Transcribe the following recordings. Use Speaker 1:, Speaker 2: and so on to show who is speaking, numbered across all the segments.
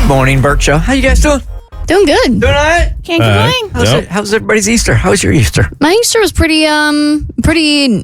Speaker 1: Good morning, Bert Show. How you guys doing?
Speaker 2: Doing good.
Speaker 1: Doing all right?
Speaker 2: Can't complain.
Speaker 1: How's everybody's Easter? How was your Easter?
Speaker 2: My Easter was pretty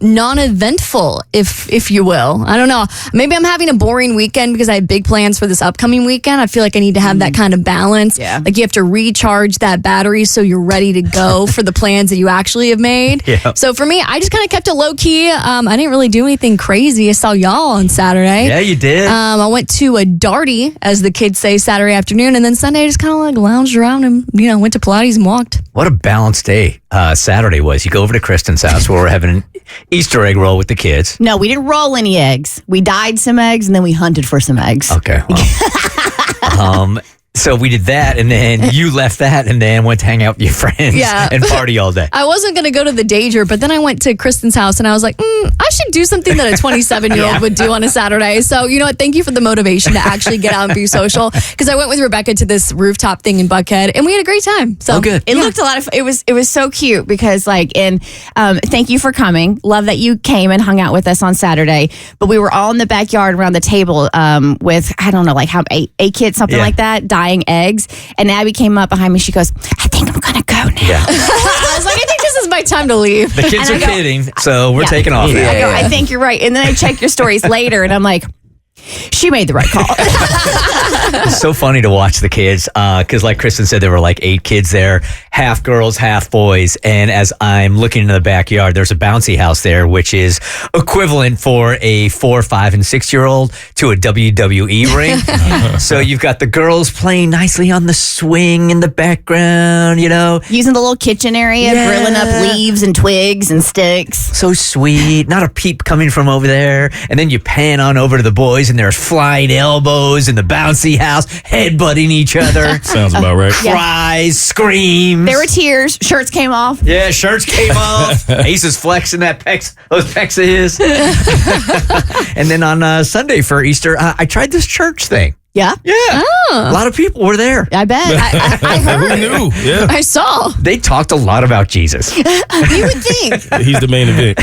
Speaker 2: non-eventful, if you will. I don't know. Maybe I'm having a boring weekend because I have big plans for this upcoming weekend. I feel like I need to have that kind of balance.
Speaker 3: Yeah.
Speaker 2: Like you have to recharge that battery so you're ready to go for the plans that you actually have made.
Speaker 1: Yeah.
Speaker 2: So for me, I just kind of kept it low key. I didn't really do anything crazy. I saw y'all on Saturday.
Speaker 1: Yeah, you did.
Speaker 2: I went to a darty, as the kids say, Saturday afternoon, and then Sunday I just kind of like lounged around and went to Pilates and walked.
Speaker 1: What a balanced day Saturday was. You go over to Kristen's house where we're having an Easter egg roll with the kids.
Speaker 3: No, we didn't roll any eggs. We dyed some eggs and then we hunted for some eggs.
Speaker 1: Okay. Well, so we did that, and then you left that, and then went to hang out with your friends and party all day.
Speaker 2: I wasn't going to go to the danger, but then I went to Kristen's house, and I was like, I should do something that a 27-year-old would do on a Saturday. So, you know what? Thank you for the motivation to actually get out and be social. Because I went with Rebecca to this rooftop thing in Buckhead, and we had a great time. So
Speaker 1: good.
Speaker 3: It looked a lot of fun. It was so cute because thank you for coming. Love that you came and hung out with us on Saturday. But we were all in the backyard around the table with, I don't know, like how eight kids, something like that, dyeing eggs. And Abby came up behind me. She goes, I think I'm going to go now.
Speaker 1: Yeah.
Speaker 2: I was like, I think this is my time to leave.
Speaker 1: The kids are kidding, so we're taking off.
Speaker 3: I go, I think you're right. And then I check your stories later, and I'm like, she made the right call.
Speaker 1: It's so funny to watch the kids because like Kristen said, there were like 8 kids there, half girls, half boys. And as I'm looking into the backyard, there's a bouncy house there, which is equivalent for a 4, 5, and 6-year-old to a WWE ring. So you've got the girls playing nicely on the swing in the background,
Speaker 3: Using the little kitchen area, grilling up leaves and twigs and sticks.
Speaker 1: So sweet. Not a peep coming from over there. And then you pan on over to the boys, and there's flying elbows in the bouncy house, headbutting each other.
Speaker 4: Sounds about right.
Speaker 1: Cries, screams.
Speaker 3: There were tears. Shirts came off.
Speaker 1: Yeah, shirts came off. Ace is flexing those pecs of his. And then on Sunday for Easter, I tried this church thing.
Speaker 3: Yeah?
Speaker 1: Yeah.
Speaker 2: Oh.
Speaker 1: A lot of people were there.
Speaker 3: I bet.
Speaker 2: I heard.
Speaker 4: Who knew? Yeah.
Speaker 2: I saw.
Speaker 1: They talked a lot about Jesus.
Speaker 2: You would think.
Speaker 4: He's the main event.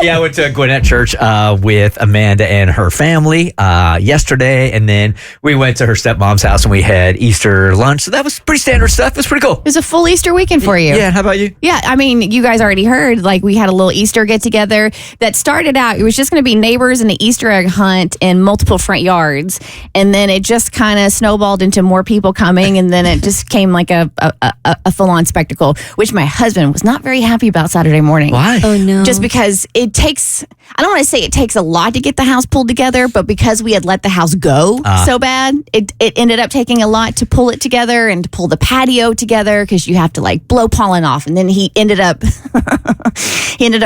Speaker 1: Yeah, I went to Gwinnett Church with Amanda and her family yesterday, and then we went to her stepmom's house and we had Easter lunch. So that was pretty standard stuff. It was pretty cool.
Speaker 3: It was a full Easter weekend for you.
Speaker 1: Yeah, how about you?
Speaker 3: Yeah, I mean, you guys already heard, like, we had a little Easter get-together that started out, it was just going to be neighbors and an Easter egg hunt in multiple front yards, and then it just kind of snowballed into more people coming, and then it just came like a full-on spectacle, which my husband was not very happy about Saturday morning.
Speaker 1: Why?
Speaker 2: Oh, no.
Speaker 3: Just because it takes, I don't want to say it takes a lot to get the house pulled together, but because we had let the house go so bad, it ended up taking a lot to pull it together and to pull the patio together, because you have to like blow pollen off, and then he ended up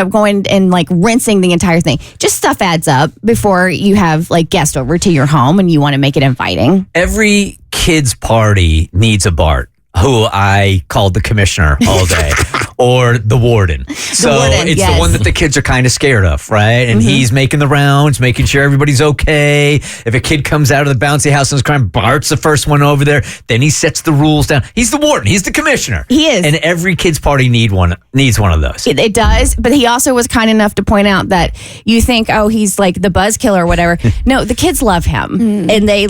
Speaker 3: going and like rinsing the entire thing. Just stuff adds up before you have like guests over to your home and you want to make it inviting.
Speaker 1: Every kid's party needs a Bart, who I called the commissioner all day, or the warden. So it's the one that the kids are kind of scared of, right? And he's making the rounds, making sure everybody's okay. If a kid comes out of the bouncy house and is crying, Bart's the first one over there. Then he sets the rules down. He's the warden. He's the commissioner.
Speaker 3: He is.
Speaker 1: And every kid's party needs one of those.
Speaker 3: It does, but he also was kind enough to point out that you think, oh, he's like the buzzkill or whatever. No, the kids love him, and they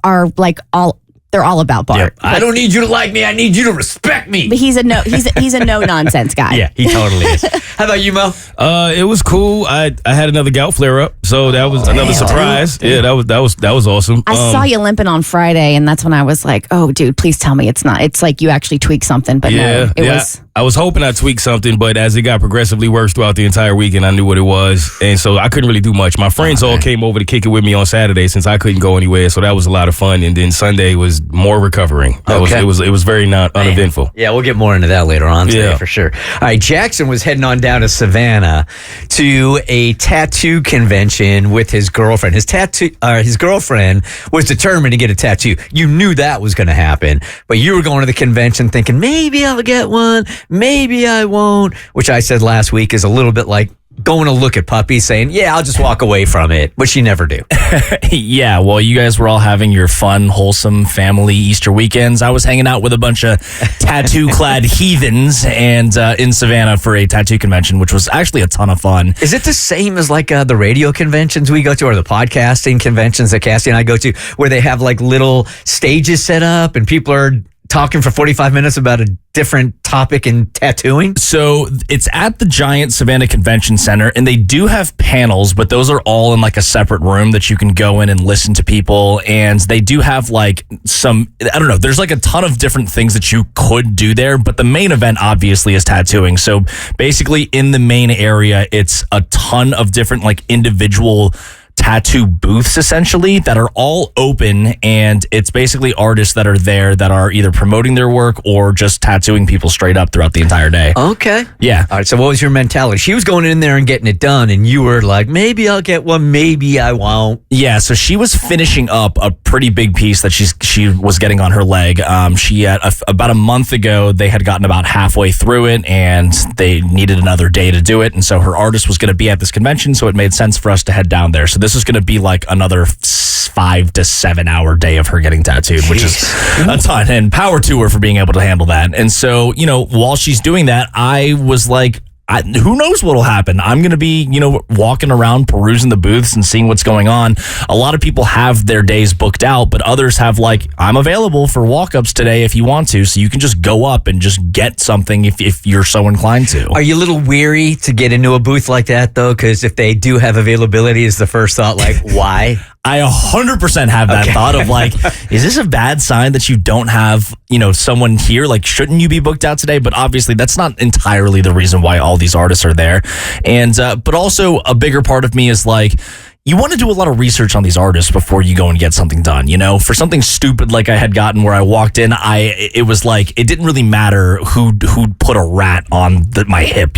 Speaker 3: are like they're all about Bart.
Speaker 1: Yep. I don't need you to like me. I need you to respect me.
Speaker 3: But he's a no nonsense guy.
Speaker 1: Yeah, he totally is. How about you, Mo?
Speaker 4: It was cool. I had another gout flare up, so that was another surprise. Yeah, that was awesome.
Speaker 3: I saw you limping on Friday, and that's when I was like, "Oh, dude, please tell me it's not. It's like you actually tweaked something." But no, it was.
Speaker 4: I was hoping I tweaked something, but as it got progressively worse throughout the entire weekend, I knew what it was, and so I couldn't really do much. My friends all came over to kick it with me on Saturday since I couldn't go anywhere, so that was a lot of fun. And then Sunday was more recovering. It was very uneventful.
Speaker 1: Yeah, we'll get more into that later on today for sure. All right, Jackson was heading on down to Savannah to a tattoo convention with his girlfriend. His girlfriend was determined to get a tattoo. You knew that was going to happen, but you were going to the convention thinking maybe I'll get one, maybe I won't. Which I said last week is a little bit like going to look at puppies saying, yeah, I'll just walk away from it, which you never do.
Speaker 5: Yeah, well, you guys were all having your fun, wholesome family Easter weekends. I was hanging out with a bunch of tattoo-clad heathens and in Savannah for a tattoo convention, which was actually a ton of fun.
Speaker 1: Is it the same as like the radio conventions we go to or the podcasting conventions that Cassie and I go to where they have like little stages set up and people are talking for 45 minutes about a different topic in tattooing?
Speaker 5: So it's at the giant Savannah Convention Center, and they do have panels, but those are all in like a separate room that you can go in and listen to people. And they do have like some, I don't know, there's like a ton of different things that you could do there, but the main event obviously is tattooing. So basically in the main area, it's a ton of different like individual tattoo booths essentially that are all open, and it's basically artists that are there that are either promoting their work or just tattooing people straight up throughout the entire day.
Speaker 1: Okay.
Speaker 5: Yeah.
Speaker 1: All right. So what was your mentality? She was going in there and getting it done, and you were like, maybe I'll get one, maybe I won't.
Speaker 5: Yeah. So she was finishing up a pretty big piece that she was getting on her leg. She had about a month ago, they had gotten about halfway through it, and they needed another day to do it. And so her artist was going to be at this convention, so it made sense for us to head down there. So this is going to be like another 5 to 7 hour day of her getting tattooed, which is a ton, and power to her for being able to handle that. And so, while she's doing that, I was like, who knows what'll happen? I'm going to be, walking around, perusing the booths and seeing what's going on. A lot of people have their days booked out, but others have like, I'm available for walk-ups today if you want to. So you can just go up and just get something if you're so inclined to.
Speaker 1: Are you a little weary to get into a booth like that though? Because if they do have availability, is the first thought like, why?
Speaker 5: I 100% have that thought of like, is this a bad sign that you don't have, someone here? Like, shouldn't you be booked out today? But obviously that's not entirely the reason why all these artists are there. And, but also a bigger part of me is like, you want to do a lot of research on these artists before you go and get something done, For something stupid like I had gotten where I walked in, it was like, it didn't really matter who put a rat on my hip,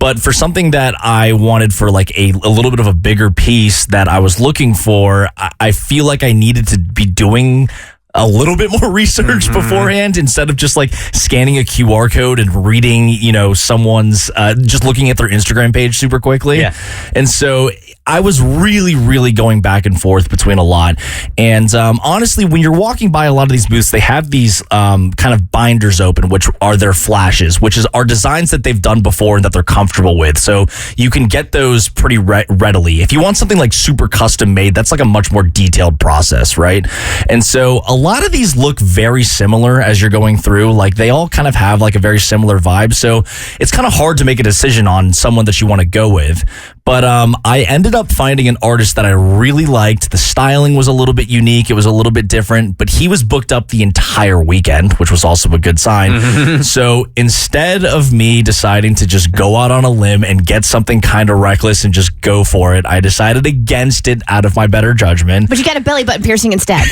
Speaker 5: But for something that I wanted for like a little bit of a bigger piece that I was looking for, I feel like I needed to be doing a little bit more research beforehand instead of just like scanning a QR code and reading, someone's, just looking at their Instagram page super quickly.
Speaker 1: Yeah.
Speaker 5: And so I was really, really going back and forth between a lot. And honestly, when you're walking by a lot of these booths, they have these kind of binders open, which are their flashes, which are designs that they've done before and that they're comfortable with. So you can get those pretty readily. If you want something like super custom made, that's like a much more detailed process, right? And so a lot of these look very similar as you're going through. Like they all kind of have like a very similar vibe. So it's kind of hard to make a decision on someone that you want to go with. But I ended up finding an artist that I really liked. The styling was a little bit unique. It was a little bit different, but he was booked up the entire weekend, which was also a good sign. So instead of me deciding to just go out on a limb and get something kind of reckless and just go for it, I decided against it out of my better judgment.
Speaker 3: But you got a belly button piercing instead.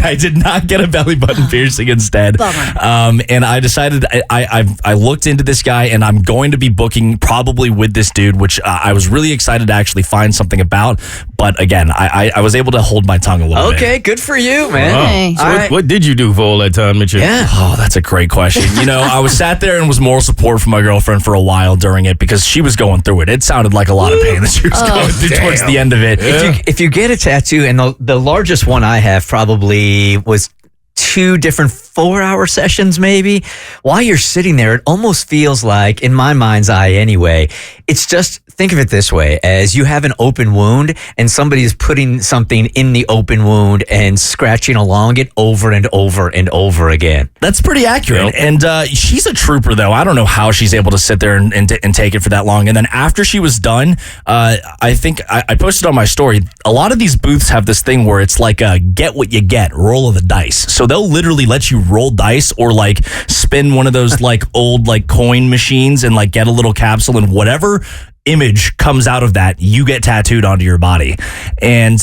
Speaker 5: I did not get a belly button piercing instead. And I decided I looked into this guy, and I'm going to be booking probably with this dude, which I was really excited to actually find something about. But again, I was able to hold my tongue a little bit.
Speaker 1: Okay, good for you, man.
Speaker 3: Okay.
Speaker 4: So what did you do for all that time, Mitchell?
Speaker 1: Yeah.
Speaker 5: Oh, that's a great question. I was sat there and was moral support for my girlfriend for a while during it because she was going through it. It sounded like a lot of pain that she was going through towards the end of it.
Speaker 1: If you get a tattoo, and the largest one I have probably was 2 different 4-hour sessions maybe, while you're sitting there, it almost feels like, in my mind's eye anyway, it's just, think of it this way, as you have an open wound and somebody is putting something in the open wound and scratching along it over and over and over again.
Speaker 5: That's pretty accurate. And she's a trooper, though. I don't know how she's able to sit there and take it for that long. And then after she was done, I think I posted on my story, a lot of these booths have this thing where it's like a get what you get, roll of the dice. So they'll literally let you roll dice or like spin one of those like old like coin machines and like get a little capsule, and whatever image comes out of that, you get tattooed onto your body. And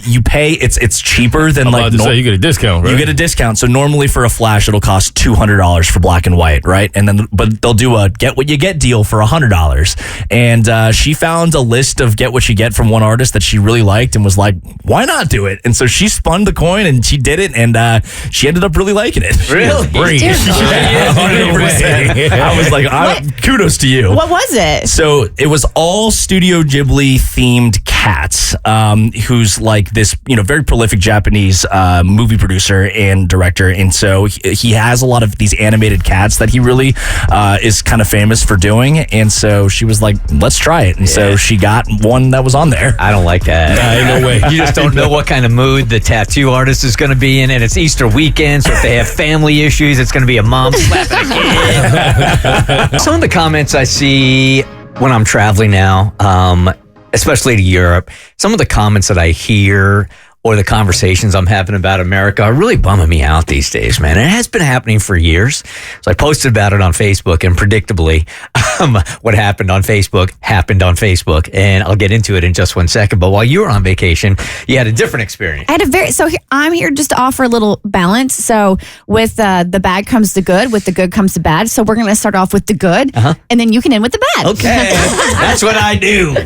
Speaker 5: you pay, it's cheaper than
Speaker 4: like you get a discount, right?
Speaker 5: You get a discount. So normally for a flash it'll cost $200 for black and white, right? And then but they'll do a get what you get deal for $100. And she found a list of get what you get from one artist that she really liked and was like, why not do it? And so she spun the coin and she did it, and she ended up really liking it.
Speaker 1: Really?
Speaker 5: Great. Yeah, 100%. I was like, kudos to you.
Speaker 3: What was it?
Speaker 5: So it It was all Studio Ghibli themed cats, who's like this, very prolific Japanese movie producer and director. And so he has a lot of these animated cats that he really is kind of famous for doing. And so she was like, let's try it. And so she got one that was on there.
Speaker 1: I don't like that.
Speaker 4: Ain't no way.
Speaker 1: You just don't know what kind of mood the tattoo artist is going to be in, and it's Easter weekend, so if they have family issues, it's going to be a mom slapping a kid. Some of the comments I see when I'm traveling now, especially to Europe, some of the comments that I hear or the conversations I'm having about America are really bumming me out these days, man. It has been happening for years. So I posted about it on Facebook, and predictably, what happened on Facebook happened on Facebook. And I'll get into it in just 1 second. But while you were on vacation, you had a different experience.
Speaker 3: I had I'm here just to offer a little balance. So with the bad comes the good, with the good comes the bad. So we're going to start off with the good, and then you can end with the bad.
Speaker 1: Okay, that's what I do.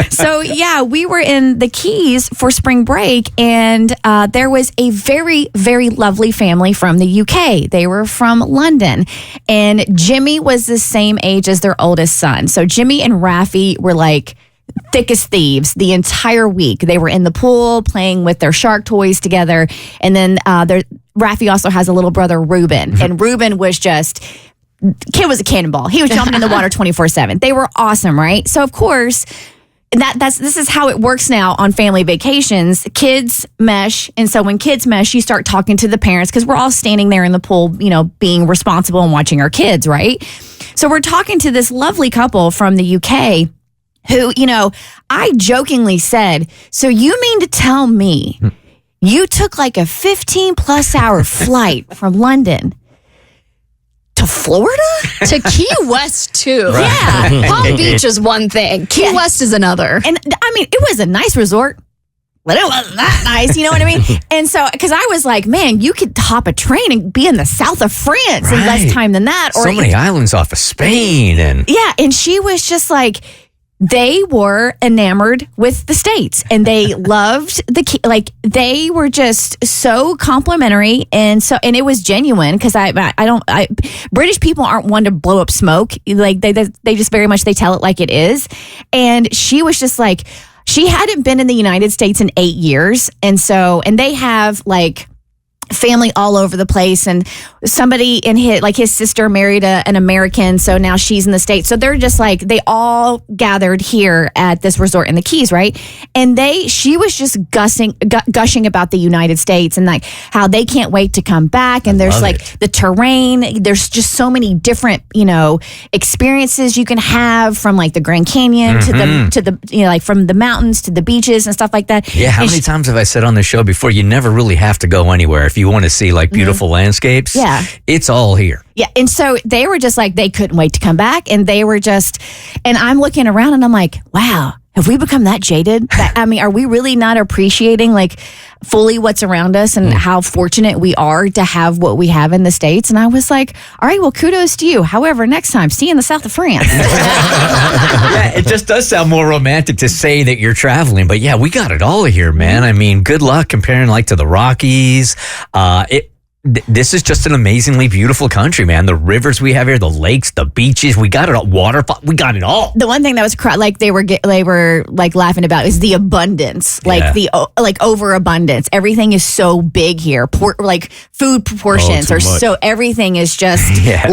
Speaker 3: So yeah, we were in the Keys for spring break, and there was a very, very lovely family from the UK. They were from London, and Jimmy was the same age as their oldest son. So Jimmy and Rafi were like thick as thieves the entire week. They were in the pool playing with their shark toys together, and then Rafi also has a little brother, Ruben, and Ruben was just... kid was a cannonball. He was jumping in the water 24/7. They were awesome, right? So of course, this is how it works now on family vacations. Kids mesh, and so when kids mesh, you start talking to the parents because we're all standing there in the pool, being responsible and watching our kids, right? So we're talking to this lovely couple from the UK who, I jokingly said, "So you mean to tell me you took like a 15+ hour flight from London to Florida?"
Speaker 2: To Key West, too.
Speaker 3: Right.
Speaker 2: Yeah. Palm Beach is one thing. Key West is another.
Speaker 3: And I mean, it was a nice resort, but it wasn't that nice. You know what I mean? And so, because I was like, man, you could hop a train and be in the south of France in less time than that.
Speaker 1: So many islands off of Spain.
Speaker 3: Yeah. And she was just like, they were enamored with the States, and they loved they were just so complimentary, and it was genuine because British people aren't one to blow up smoke. Like they just very much, they tell it like it is. And she was just like, she hadn't been in the United States in 8 years, and they have like family all over the place, and somebody in his sister married an American, so now she's in the States. So they're just like, they all gathered here at this resort in the Keys, right? And she was just gushing about the United States and like how they can't wait to come back. And there's like the terrain, there's just so many different, experiences you can have, from like the Grand Canyon to the like from the mountains to the beaches and stuff like that.
Speaker 1: Yeah, how many times have I said on the show before, you never really have to go anywhere if you want to see like beautiful landscapes.
Speaker 3: Yeah.
Speaker 1: It's all here.
Speaker 3: Yeah. And so they were just like, they couldn't wait to come back. And they were just, and I'm looking around and I'm like, wow, have we become that jaded? Are we really not appreciating like fully what's around us and how fortunate we are to have what we have in the States? And I was like, all right, well, kudos to you. However, next time, see you in the south of France.
Speaker 1: Yeah, it just does sound more romantic to say that you're traveling. But yeah, we got it all here, man. I mean, good luck comparing like to the Rockies. This is just an amazingly beautiful country, man. The rivers we have here, the lakes, the beaches, we got it all. Waterfall, we got it all.
Speaker 3: The one thing that was they were like laughing about is the abundance, like the overabundance. Everything is so big here. Like food proportions are so, everything is just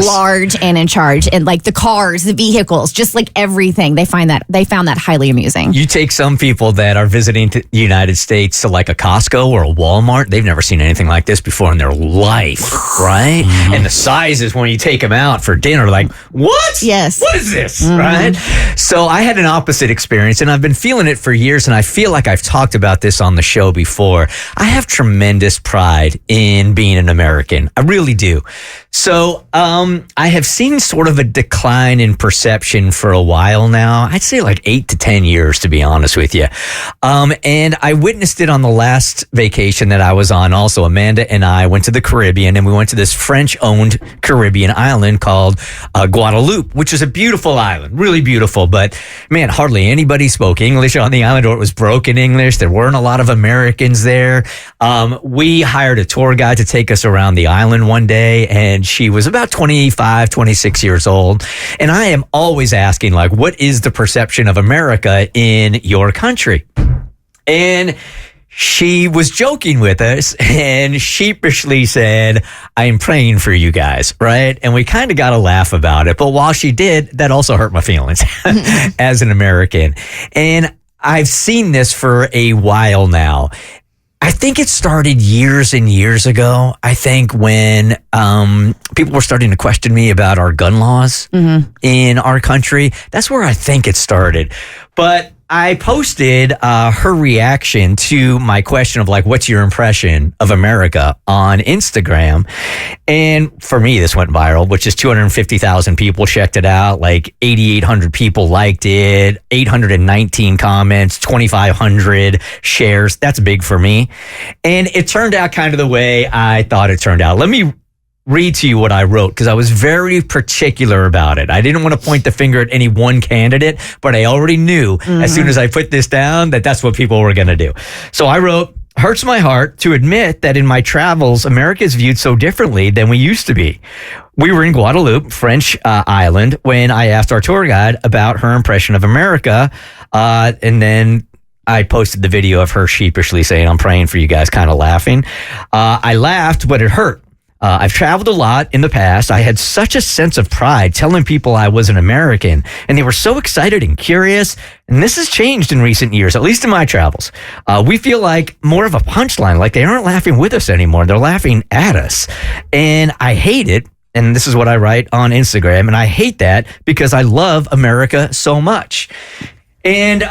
Speaker 3: large and in charge, and like the cars, the vehicles, just like everything. They found that highly amusing.
Speaker 1: You take some people that are visiting the United States to like a Costco or a Walmart, they've never seen anything like this before in their life, right? And the sizes when you take them out for dinner, like, what?
Speaker 3: Yes.
Speaker 1: What is this, right? So I had an opposite experience, and I've been feeling it for years, and I feel like I've talked about this on the show before. I have tremendous pride in being an American. I really do. So I have seen sort of a decline in perception for a while now. I'd say like 8 to 10 years, to be honest with you. And I witnessed it on the last vacation that I was on also. Amanda and I went to the Caribbean, and we went to this French-owned Caribbean island called Guadeloupe, which is a beautiful island, really beautiful. But man, hardly anybody spoke English on the island, or it was broken English. There weren't a lot of Americans there. We hired a tour guide to take us around the island one day, and she was about 25, 26 years old. And I am always asking, like, what is the perception of America in your country? And she was joking with us and sheepishly said, I'm praying for you guys, right? And we kind of got a laugh about it. But while she did, that also hurt my feelings as an American. And I've seen this for a while now. I think it started years and years ago. I think when people were starting to question me about our gun laws in our country, that's where I think it started. But I posted her reaction to my question of like, what's your impression of America on Instagram? And for me, this went viral, which is 250,000 people checked it out. Like 8,800 people liked it, 819 comments, 2,500 shares. That's big for me. And it turned out kind of the way I thought it turned out. Let me read to you what I wrote, because I was very particular about it. I didn't want to point the finger at any one candidate, but I already knew as soon as I put this down that that's what people were going to do. So I wrote, hurts my heart to admit that in my travels, America is viewed so differently than we used to be. We were in Guadeloupe, French island, when I asked our tour guide about her impression of America. And then I posted the video of her sheepishly saying, I'm praying for you guys, kind of laughing. I laughed, but it hurt. I've traveled a lot in the past. I had such a sense of pride telling people I was an American, and they were so excited and curious. And this has changed in recent years, at least in my travels. We feel like more of a punchline, like they aren't laughing with us anymore. They're laughing at us. And I hate it. And this is what I write on Instagram. And I hate that because I love America so much. And,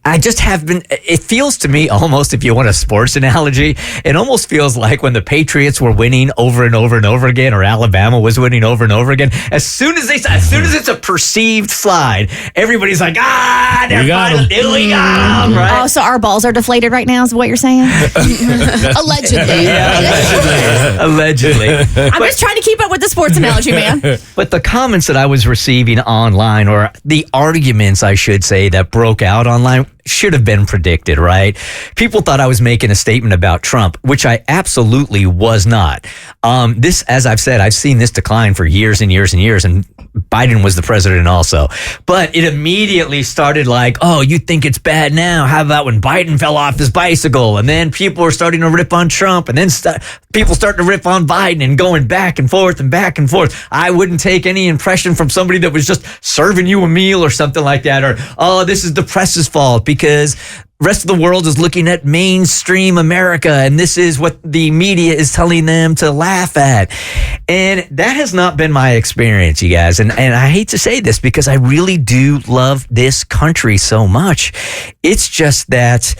Speaker 1: I just have been, it feels to me almost, if you want a sports analogy, it almost feels like when the Patriots were winning over and over and over again, or Alabama was winning over and over again, as soon as it's a perceived slide, everybody's like, they're finally doing it, right?
Speaker 3: Oh, so our balls are deflated right now is what you're saying?
Speaker 2: Allegedly.
Speaker 1: Allegedly.
Speaker 3: I'm just trying to keep up with the sports analogy, man.
Speaker 1: But the comments that I was receiving online, or the arguments, I should say, that broke out online, should have been predicted, right? People thought I was making a statement about Trump, which I absolutely was not. This, as I've said, I've seen this decline for years and years and years, and Biden was the president also. But it immediately started like, oh, you think it's bad now? How about when Biden fell off his bicycle? And then people were starting to rip on Trump, and then people started to rip on Biden, and going back and forth and back and forth. I wouldn't take any impression from somebody that was just serving you a meal or something like that, or, oh, this is the press's fault because rest of the world is looking at mainstream America, and this is what the media is telling them to laugh at. And that has not been my experience, you guys. And I hate to say this because I really do love this country so much. It's just that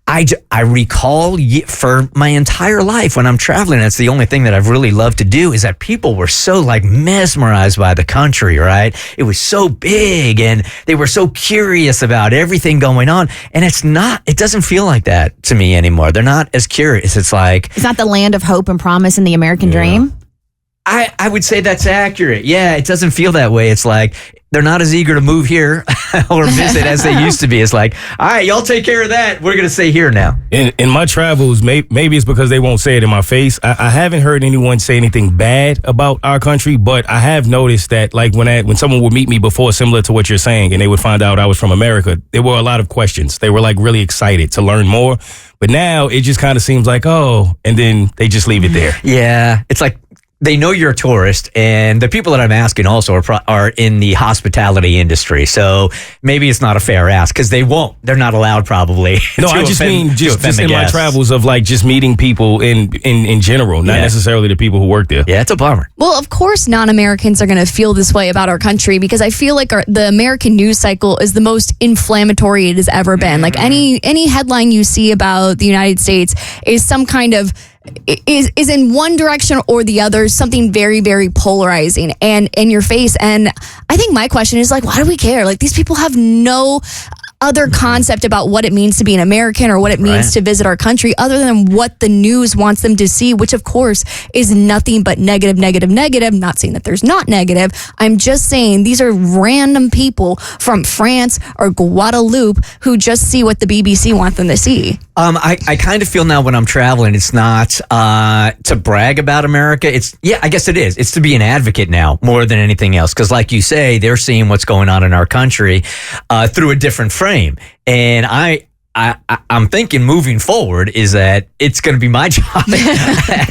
Speaker 1: I recall for my entire life when I'm traveling, that's the only thing that I've really loved to do, is that people were so like mesmerized by the country, right? It was so big and they were so curious about everything going on. And it doesn't feel like that to me anymore. They're not as curious. It's not
Speaker 3: the land of hope and promise and the American dream.
Speaker 1: I would say that's accurate. Yeah, it doesn't feel that way. It's like they're not as eager to move here or visit as they used to be. It's like, all right, y'all take care of that. We're going to stay here now.
Speaker 4: In my travels, maybe it's because they won't say it in my face. I haven't heard anyone say anything bad about our country, but I have noticed that like when someone would meet me before, similar to what you're saying, and they would find out I was from America, there were a lot of questions. They were like really excited to learn more. But now it just kind of seems like, oh, and then they just leave it there.
Speaker 1: Yeah, it's like, they know you're a tourist, and the people that I'm asking also are in the hospitality industry. So maybe it's not a fair ask because they're not allowed probably.
Speaker 4: No, I just mean just in my travels of like just meeting people in general, not necessarily the people who work there.
Speaker 1: Yeah, it's a bummer.
Speaker 2: Well, of course, non-Americans are going to feel this way about our country because I feel like the American news cycle is the most inflammatory it has ever been. Like any headline you see about the United States is some kind of is in one direction or the other, something very, very polarizing and in your face. And I think my question is like, why do we care? Like these people have no other concept about what it means to be an American or what it means to visit our country other than what the news wants them to see, which of course is nothing but negative, negative, negative. Not saying that there's not negative. I'm just saying these are random people from France or Guadeloupe who just see what the BBC wants them to see.
Speaker 1: I kind of feel now when I'm traveling, it's not to brag about America. I guess it is. It's to be an advocate now more than anything else. Because like you say, they're seeing what's going on in our country through a different frame. And I'm thinking moving forward is that it's going to be my job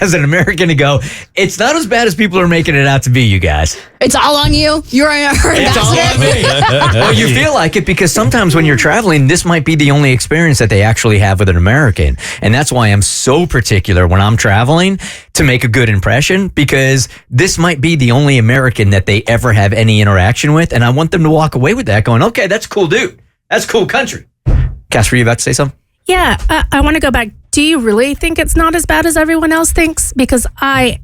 Speaker 1: as an American to go, it's not as bad as people are making it out to be, you guys.
Speaker 2: It's all on you. You're our ambassador.
Speaker 1: It's all on me. Well, you feel like it because sometimes when you're traveling, this might be the only experience that they actually have with an American. And that's why I'm so particular when I'm traveling to make a good impression, because this might be the only American that they ever have any interaction with. And I want them to walk away with that going, okay, that's a cool dude. That's a cool country. Cass, were you about to say something?
Speaker 6: Yeah, I want to go back. Do you really think it's not as bad as everyone else thinks? Because I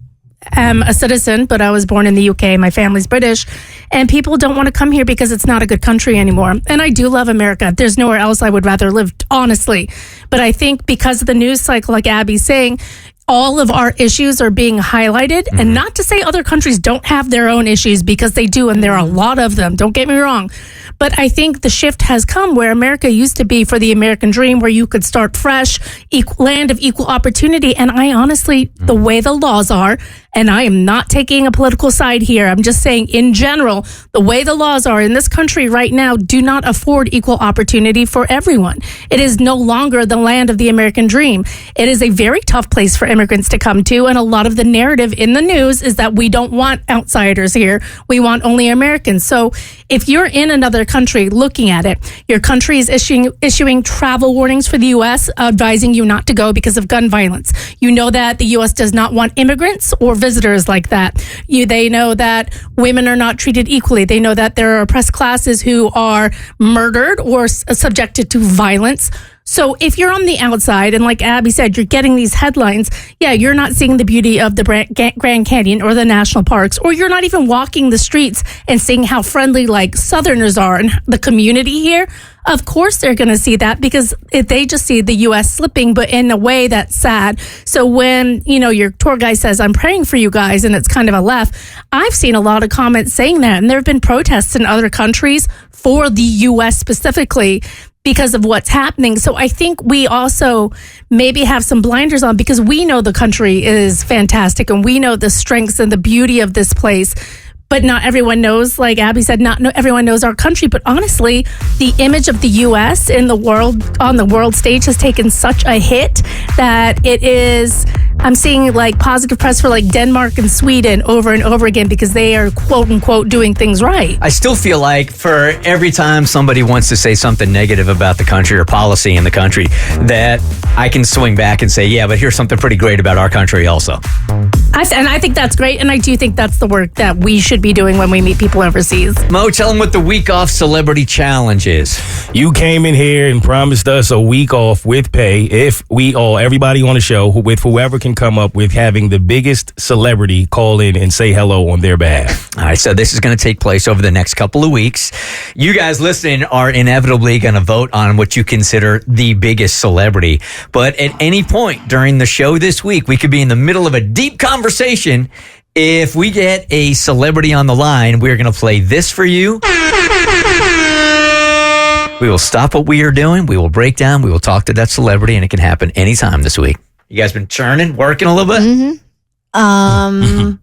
Speaker 6: am a citizen, but I was born in the UK. My family's British. And people don't want to come here because it's not a good country anymore. And I do love America. There's nowhere else I would rather live, honestly. But I think because of the news cycle, like Abby's saying, all of our issues are being highlighted. Mm-hmm. And not to say other countries don't have their own issues, because they do, and there are a lot of them. Don't get me wrong. But I think the shift has come where America used to be for the American dream, where you could start fresh, land of equal opportunity. And I honestly, the way the laws are, and I am not taking a political side here, I'm just saying in general, the way the laws are in this country right now do not afford equal opportunity for everyone. It is no longer the land of the American dream. It is a very tough place for immigrants to come to. And a lot of the narrative in the news is that we don't want outsiders here. We want only Americans. So if you're in another country looking at it, your country is issuing travel warnings for the U.S., advising you not to go because of gun violence. You know that the U.S. does not want immigrants or visitors like that. They know that women are not treated equally. They know that there are oppressed classes who are murdered or subjected to violence. So if you're on the outside, and like Abby said, you're getting these headlines, yeah, you're not seeing the beauty of the Grand Canyon or the national parks, or you're not even walking the streets and seeing how friendly like Southerners are and the community here. Of course they're going to see that, because they just see the U.S. slipping, but in a way that's sad. So when, your tour guide says, I'm praying for you guys, and it's kind of a laugh, I've seen a lot of comments saying that. And there have been protests in other countries for the U.S. specifically because of what's happening. So I think we also maybe have some blinders on, because we know the country is fantastic and we know the strengths and the beauty of this place. But not everyone knows, like Abby said, not everyone knows our country. But honestly, the image of the U.S. in the world, on the world stage, has taken such a hit that it is, I'm seeing like positive press for like Denmark and Sweden over and over again, because they are quote unquote doing things right.
Speaker 1: I still feel like for every time somebody wants to say something negative about the country or policy in the country, that I can swing back and say, yeah, but here's something pretty great about our country also.
Speaker 6: And I think that's great. And I do think that's the work that we should be doing when we meet people overseas.
Speaker 1: Mo, tell them what the week off celebrity challenge is.
Speaker 4: You came in here and promised us a week off with pay if everybody on the show, with whoever can come up with having the biggest celebrity call in and say hello on their behalf.
Speaker 1: All right, so this is going to take place over the next couple of weeks. You guys listening are inevitably going to vote on what you consider the biggest celebrity. But at any point during the show this week, we could be in the middle of a deep conversation. If we get a celebrity on the line, we're going to play this for you. We will stop what we are doing. We will break down. We will talk to that celebrity, and it can happen anytime this week. You guys been churning, working a little bit?
Speaker 3: Mm-hmm.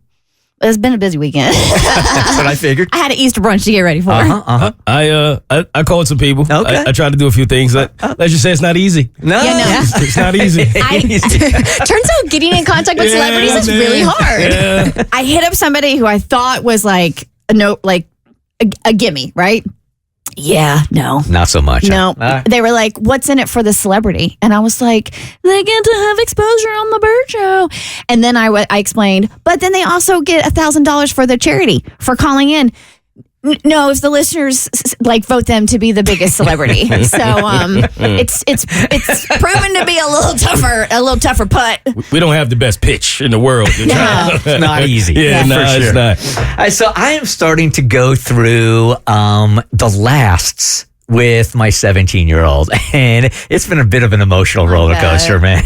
Speaker 3: It's been a busy weekend.
Speaker 1: That's what I figured.
Speaker 3: I had an Easter brunch to get ready for.
Speaker 4: I called some people.
Speaker 1: Okay.
Speaker 4: I tried to do a few things. Let's just say it's not easy.
Speaker 1: No.
Speaker 4: It's not easy.
Speaker 2: Turns out getting in contact with celebrities is really hard.
Speaker 4: Yeah.
Speaker 3: I hit up somebody who I thought was like a gimme, right? Yeah, no.
Speaker 1: Not so much.
Speaker 3: No.
Speaker 1: Huh?
Speaker 3: They were like, what's in it for the celebrity? And I was like, they get to have exposure on the Bert Show. And then I explained, but then they also get $1,000 for the charity for calling in. No, if the listeners vote them to be the biggest celebrity. So it's proven to be a little tougher putt.
Speaker 4: We don't have the best pitch in the world.
Speaker 3: No.
Speaker 1: It's not easy.
Speaker 4: Yeah, no,
Speaker 1: for sure.
Speaker 4: it's not.
Speaker 1: So I am starting to go through the lasts with my 17-year-old, and it's been a bit of an emotional roller coaster, man.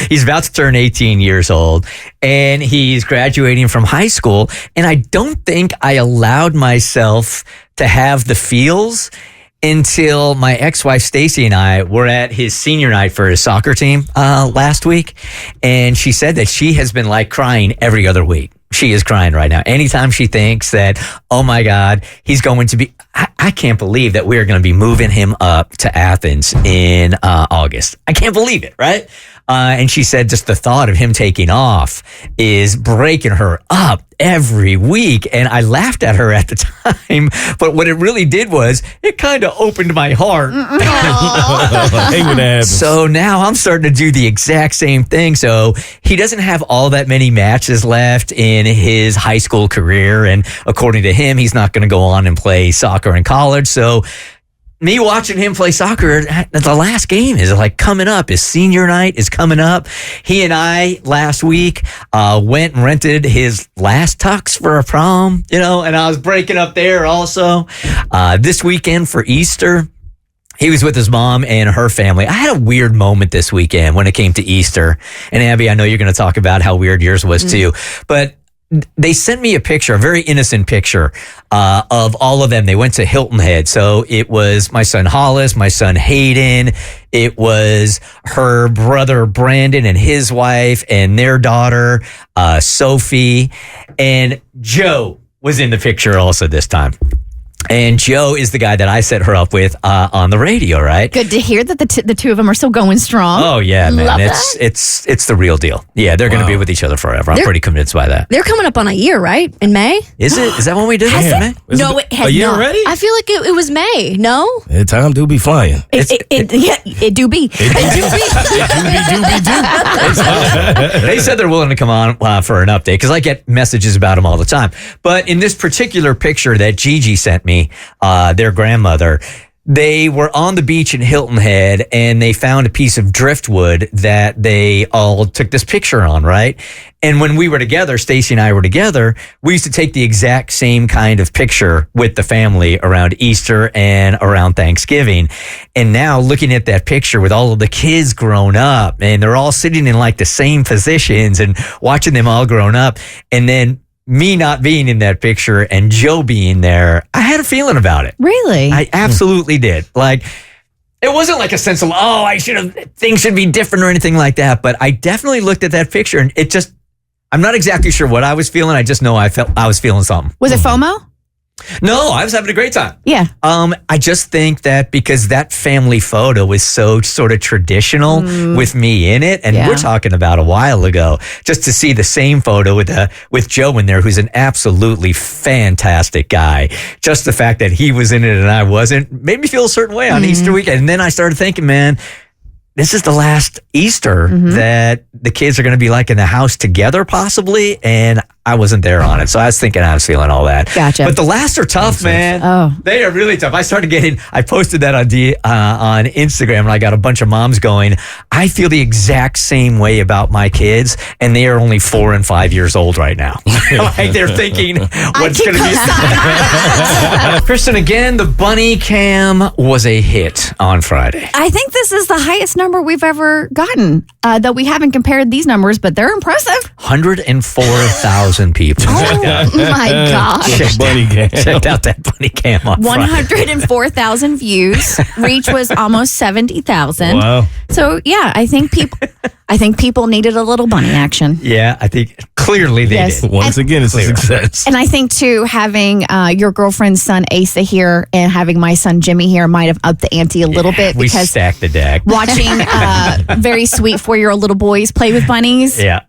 Speaker 1: He's about to turn 18 years old, and he's graduating from high school, and I don't think I allowed myself to have the feels until my ex-wife Stacy and I were at his senior night for his soccer team last week, and she said that she has been like crying every other week. She is crying right now. Anytime she thinks that, oh my God, he's going to be, I can't believe that we're going to be moving him up to Athens in August. I can't believe it, right? And she said just the thought of him taking off is breaking her up every week. And I laughed at her at the time, but what it really did was it kind of opened my heart.
Speaker 4: Hey, what happened?
Speaker 1: So now I'm starting to do the exact same thing. So he doesn't have all that many matches left in his high school career. And according to him, he's not going to go on and play soccer in college. So me watching him play soccer, the last game is like coming up. His senior night is coming up. He and I last week went and rented his last tux for a prom, and I was breaking up there also. This weekend for Easter, he was with his mom and her family. I had a weird moment this weekend when it came to Easter. And Abby, I know you're going to talk about how weird yours was too, but they sent me a picture, a very innocent picture of all of them. They went to Hilton Head. So it was my son Hollis, my son Hayden. It was her brother Brandon and his wife and their daughter, Sophie. And Joe was in the picture also this time. And Joe is the guy that I set her up with on the radio, right?
Speaker 3: Good to hear that the two of them are still going strong.
Speaker 1: Oh yeah, man,
Speaker 2: Love
Speaker 1: it's the real deal. Yeah, they're going to be with each other forever. I'm pretty convinced by that.
Speaker 2: They're coming up on a year, right? In May?
Speaker 1: Is it? Is that when we did it? Man?
Speaker 3: No, it has
Speaker 4: a year
Speaker 3: not.
Speaker 4: already?
Speaker 2: I feel like it was May. No?
Speaker 4: Yeah, time do be flying.
Speaker 3: It do be.
Speaker 1: They said they're willing to come on for an update because I get messages about them all the time. But in this particular picture that Gigi sent me, their grandmother, they were on the beach in Hilton Head and they found a piece of driftwood that they all took this picture on, right? And when we were together, Stacy and I were together, we used to take the exact same kind of picture with the family around Easter and around Thanksgiving. And now looking at that picture with all of the kids grown up and they're all sitting in like the same positions and watching them all grown up. And then me not being in that picture and Joe being there, I had a feeling about it.
Speaker 3: Really?
Speaker 1: I absolutely did. Like, it wasn't like a sense of, things should be different or anything like that. But I definitely looked at that picture and I'm not exactly sure what I was feeling. I just know I was feeling something.
Speaker 3: Was it FOMO?
Speaker 1: No, I was having a great time.
Speaker 3: Yeah.
Speaker 1: I just think that because that family photo was so sort of traditional with me in it, and we're talking about a while ago, just to see the same photo with Joe in there, who's an absolutely fantastic guy. Just the fact that he was in it and I wasn't made me feel a certain way on Easter weekend. And then I started thinking, man, this is the last Easter that the kids are going to be like in the house together, possibly. And I wasn't there on it. So I was feeling all that.
Speaker 3: Gotcha.
Speaker 1: But the last are tough, man.
Speaker 3: Oh.
Speaker 1: They are really tough. I posted that on Instagram and I got a bunch of moms going, I feel the exact same way about my kids. And they are only 4 and 5 years old right now. Like they're thinking, what's going to be? Kristen, again, the bunny cam was a hit on Friday.
Speaker 3: I think this is the highest number we've ever gotten. Though we haven't compared these numbers, but they're impressive.
Speaker 1: 104,000 people.
Speaker 3: Oh my gosh.
Speaker 1: Checked out that bunny cam on Friday.
Speaker 3: 104,000 views. Reach was almost 70,000.
Speaker 4: Wow.
Speaker 3: So yeah, I think people needed a little bunny action.
Speaker 1: Yeah, I think clearly they did.
Speaker 4: Once again, it's a success.
Speaker 3: And I think too, having your girlfriend's son Asa here and having my son Jimmy here might have upped the ante a little bit
Speaker 1: We
Speaker 3: because
Speaker 1: stacked the deck.
Speaker 3: watching very sweet 4-year-old little boys play with bunnies. That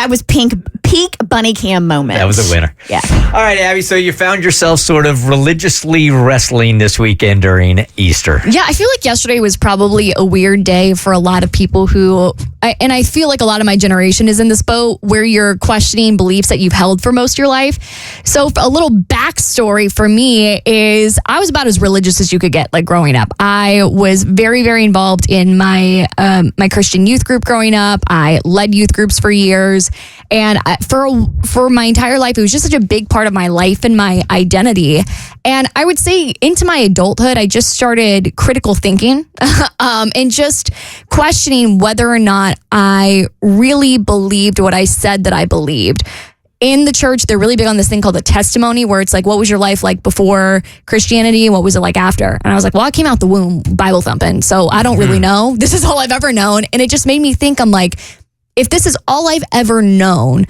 Speaker 3: was peak bunny cam moment.
Speaker 1: That was a winner.
Speaker 3: Yeah.
Speaker 1: All right, Abby. So you found yourself sort of religiously wrestling this weekend during Easter.
Speaker 2: Yeah, I feel like yesterday was probably a weird day for a lot of people and I feel like a lot of my generation is in this boat where you're questioning beliefs that you've held for most of your life. So a little backstory for me is I was about as religious as you could get, like growing up. I was very, very involved in my Christian youth group growing up. I led youth groups for years. And for my entire life, it was just such a big part of my life and my identity. And I would say into my adulthood, I just started critical thinking and just questioning whether or not I really believed what I said that I believed. In the church, they're really big on this thing called the testimony, where it's like, what was your life like before Christianity and what was it like after? And I was like, well, I came out the womb Bible thumping, so I don't really know. This is all I've ever known. And it just made me think, I'm like, if this is all I've ever known,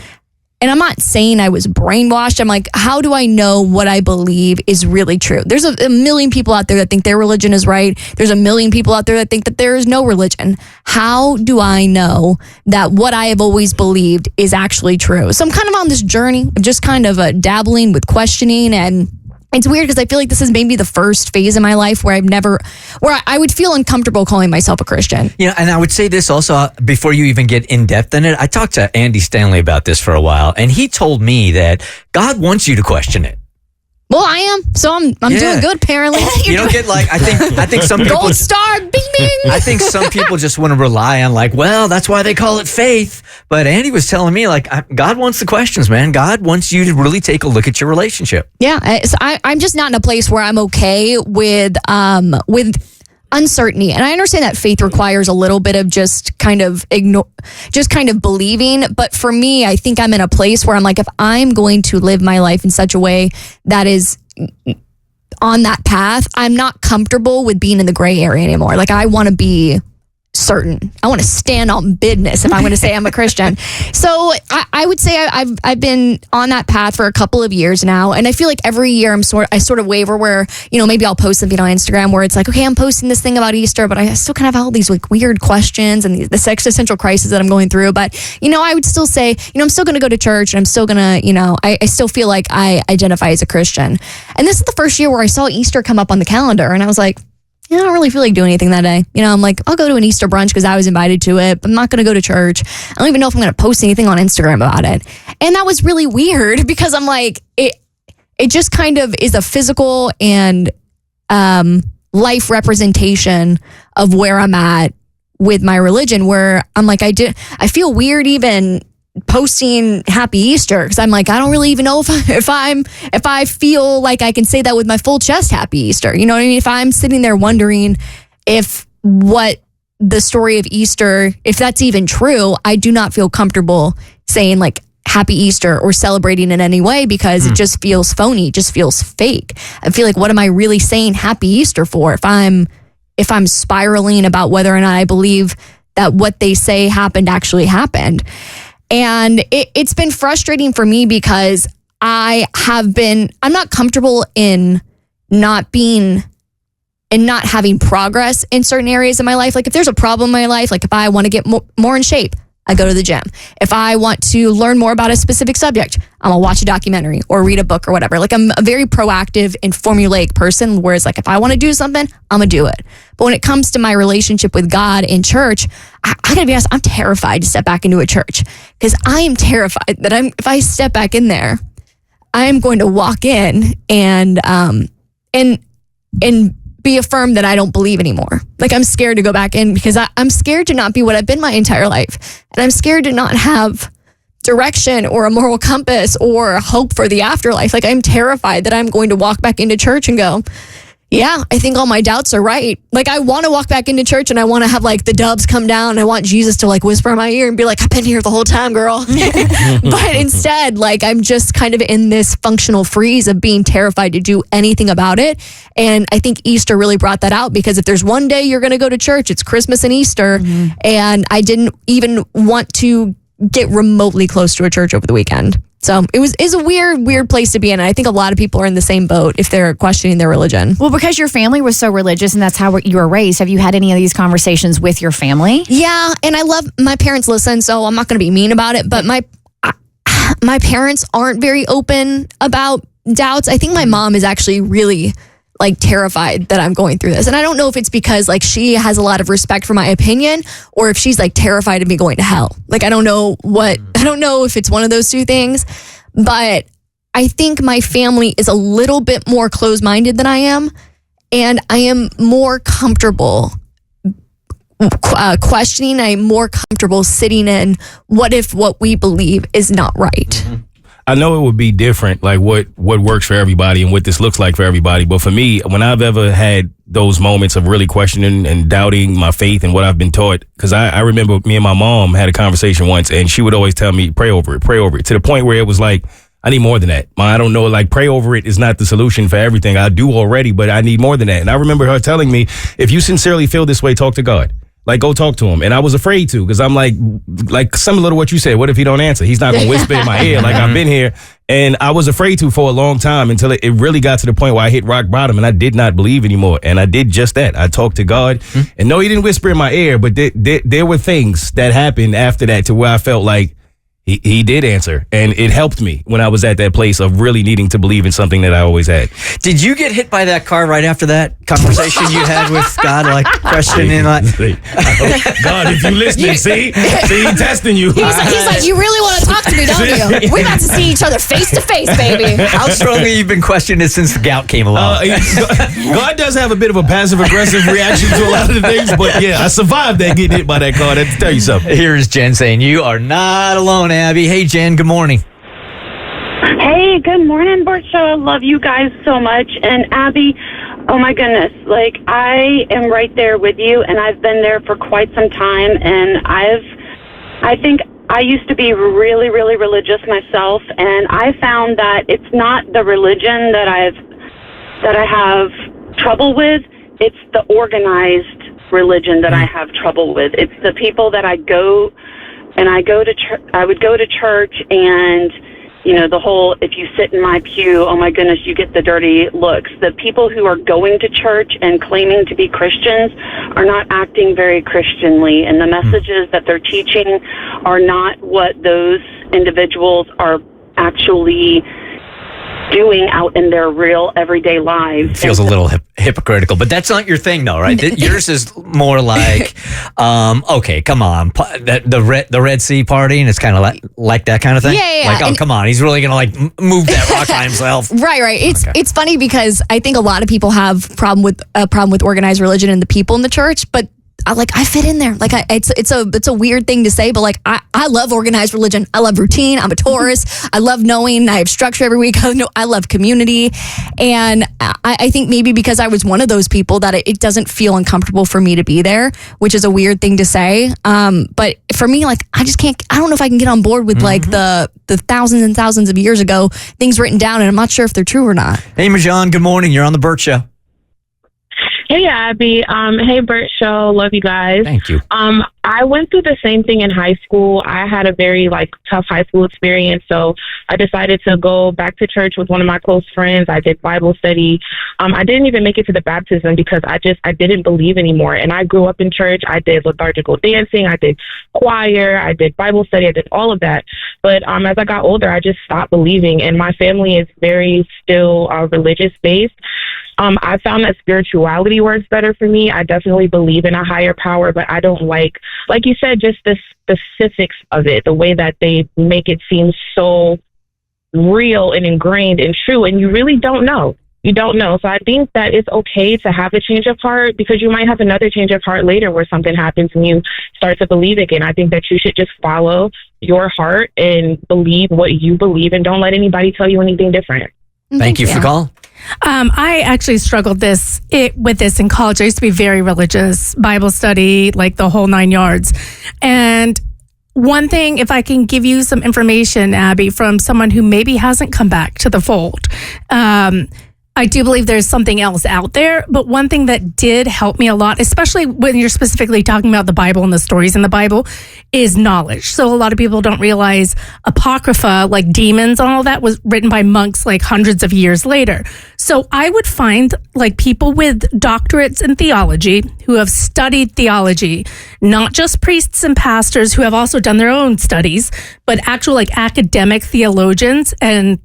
Speaker 2: and I'm not saying I was brainwashed, I'm like, how do I know what I believe is really true? There's a million people out there that think their religion is right. There's a million people out there that think that there is no religion. How do I know that what I have always believed is actually true? So I'm kind of on this journey of just kind of dabbling with questioning, and it's weird because I feel like this is maybe the first phase in my life where I would feel uncomfortable calling myself a Christian.
Speaker 1: Yeah, and I would say this also, before you even get in depth in it, I talked to Andy Stanley about this for a while, and he told me that God wants you to question it.
Speaker 2: Well, I am. So I'm doing good, apparently.
Speaker 1: You don't get like, I think some people...
Speaker 2: Gold star, bing, bing.
Speaker 1: I think some people just want to rely on like, well, that's why they call it faith. But Andy was telling me like, God wants the questions, man. God wants you to really take a look at your relationship.
Speaker 2: Yeah, so I'm just not in a place where I'm okay with uncertainty. And I understand that faith requires a little bit of just kind of believing. But for me, I think I'm in a place where I'm like, if I'm going to live my life in such a way that is on that path, I'm not comfortable with being in the gray area anymore. Like, I want to be certain. I want to stand on business if I'm going to say I'm a Christian. So I would say I've been on that path for a couple of years now, and I feel like every year I sort of waver where, you know, maybe I'll post something on Instagram where it's like, okay, I'm posting this thing about Easter, but I still kind of have all these like weird questions and this existential crisis that I'm going through. But, you know, I would still say, you know, I'm still going to go to church, and I'm still going to, you know, I still feel like I identify as a Christian. And this is the first year where I saw Easter come up on the calendar, and I was like, yeah, I don't really feel like doing anything that day. You know, I'm like, I'll go to an Easter brunch because I was invited to it, but I'm not going to go to church. I don't even know if I'm going to post anything on Instagram about it. And that was really weird because I'm like, it just kind of is a physical and life representation of where I'm at with my religion, where I'm like, I feel weird even posting Happy Easter because I'm like, I don't really even know if I feel like I can say that with my full chest, Happy Easter. You know what I mean? If I'm sitting there wondering if what the story of Easter, if that's even true, I do not feel comfortable saying like Happy Easter or celebrating in any way because it just feels phony, just feels fake. I feel like, what am I really saying Happy Easter for if I'm spiraling about whether or not I believe that what they say happened actually happened? And it's been frustrating for me because I'm not comfortable in not having progress in certain areas of my life. Like, if there's a problem in my life, like if I want to get more in shape, I go to the gym. If I want to learn more about a specific subject, I'm gonna watch a documentary or read a book or whatever. Like, I'm a very proactive and formulaic person, whereas like if I want to do something, I'm gonna do it. But when it comes to my relationship with God in church, I gotta be honest, I'm terrified to step back into a church because I am terrified that if I step back in there, I am going to walk in and be affirmed that I don't believe anymore. Like, I'm scared to go back in because I'm scared to not be what I've been my entire life. And I'm scared to not have direction or a moral compass or hope for the afterlife. Like, I'm terrified that I'm going to walk back into church and go, yeah, I think all my doubts are right. Like, I want to walk back into church and I want to have like the doves come down. And I want Jesus to like whisper in my ear and be like, I've been here the whole time, girl. But instead, like, I'm just kind of in this functional freeze of being terrified to do anything about it. And I think Easter really brought that out, because if there's one day you're going to go to church, it's Christmas and Easter. And I didn't even want to get remotely close to a church over the weekend. So it's a weird place to be in. And I think a lot of people are in the same boat if they're questioning their religion.
Speaker 3: Well, because your family was so religious and that's how you were raised, have you had any of these conversations with your family?
Speaker 2: Yeah, and I love my parents listen, so I'm not going to be mean about it. But my parents aren't very open about doubts. I think my mom is actually really like terrified that I'm going through this. And I don't know if it's because like she has a lot of respect for my opinion or if she's like terrified of me going to hell. Like, I don't know if it's one of those two things, but I think my family is a little bit more closed-minded than I am. And I am more comfortable questioning. I'm more comfortable sitting in what if what we believe is not right.
Speaker 4: I know it would be different, like what works for everybody and what this looks like for everybody. But for me, when I've ever had those moments of really questioning and doubting my faith and what I've been taught, because I remember me and my mom had a conversation once, and she would always tell me, pray over it, to the point where it was like, I need more than that. I don't know, like, pray over it is not the solution for everything. I do already, but I need more than that. And I remember her telling me, if you sincerely feel this way, talk to God. Like, go talk to him. And I was afraid to, because I'm like similar to what you said. What if he don't answer? He's not going to whisper in my ear like I've been here. And I was afraid to for a long time until it really got to the point where I hit rock bottom and I did not believe anymore. And I did just that. I talked to God. And no, he didn't whisper in my ear, but there were things that happened after that to where I felt like he did answer, and it helped me when I was at that place of really needing to believe in something that I always had.
Speaker 1: Did you get hit by that car right after that conversation you had with God, like questioning, like,
Speaker 4: God, if you listening, see, testing you.
Speaker 2: He's like, you really want to talk to me, don't you? We're about to see each other face to face, baby.
Speaker 1: How strongly you've been questioning it since the gout came along?
Speaker 4: God does have a bit of a passive aggressive reaction to a lot of the things, but yeah, I survived that getting hit by that car. I have to tell you something.
Speaker 1: Here's Jen saying, you are not alone, Abby. Hey, Jen, good morning.
Speaker 7: Hey, good morning, Bert Show. I love you guys so much. And Abby, oh my goodness, like, I am right there with you, and I've been there for quite some time. And I think I used to be really, really religious myself, and I found that it's not the religion that I have trouble with. It's the organized religion that I have trouble with. It's the people that I go. And I would go to church, and, you know, the whole, if you sit in my pew, oh my goodness, you get the dirty looks. The people who are going to church and claiming to be Christians are not acting very Christianly, and the messages that they're teaching are not what those individuals are actually doing out in their real everyday lives.
Speaker 1: Feels a little hypocritical, but that's not your thing, though, right? Yours is more like, okay, come on, the Red Sea party, and it's kind of like that kind of thing.
Speaker 2: Yeah.
Speaker 1: Like, oh, come on, he's really gonna like move that rock by himself.
Speaker 2: Right. It's funny because I think a lot of people have a problem with organized religion and the people in the church, but I fit in there. Like, it's a weird thing to say, but like, I love organized religion. I love routine. I'm a Taurus. I love knowing I have structure every week. I love community. And I think maybe because I was one of those people that it doesn't feel uncomfortable for me to be there, which is a weird thing to say. But for me, like, I just can't, I don't know if I can get on board with like the thousands and thousands of years ago things written down, and I'm not sure if they're true or not.
Speaker 1: Hey, Majan, good morning. You're on the Bert Show.
Speaker 8: Hey, Abby. Hey, Bert Show. Love you guys.
Speaker 1: Thank you.
Speaker 8: I went through the same thing in high school. I had a very tough high school experience, so I decided to go back to church with one of my close friends. I did Bible study. I didn't even make it to the baptism because I didn't believe anymore. And I grew up in church. I did liturgical dancing. I did choir. I did Bible study. I did all of that. But as I got older, I just stopped believing. And my family is very still religious based. I found that spirituality works better for me. I definitely believe in a higher power, but I don't like you said, just the specifics of it, the way that they make it seem so real and ingrained and true, and you really don't know. You don't know. So I think that it's okay to have a change of heart, because you might have another change of heart later where something happens and you start to believe again. I think that you should just follow your heart and believe what you believe, and don't let anybody tell you anything different.
Speaker 1: Thank you for calling.
Speaker 6: I actually struggled with this in college. I used to be very religious, Bible study, like the whole 9 yards. And one thing, if I can give you some information, Abby, from someone who maybe hasn't come back to the fold, I do believe there's something else out there. But one thing that did help me a lot, especially when you're specifically talking about the Bible and the stories in the Bible, is knowledge. So a lot of people don't realize Apocrypha, like demons and all that, was written by monks like hundreds of years later. So I would find like people with doctorates in theology who have studied theology, not just priests and pastors who have also done their own studies, but actual like academic theologians and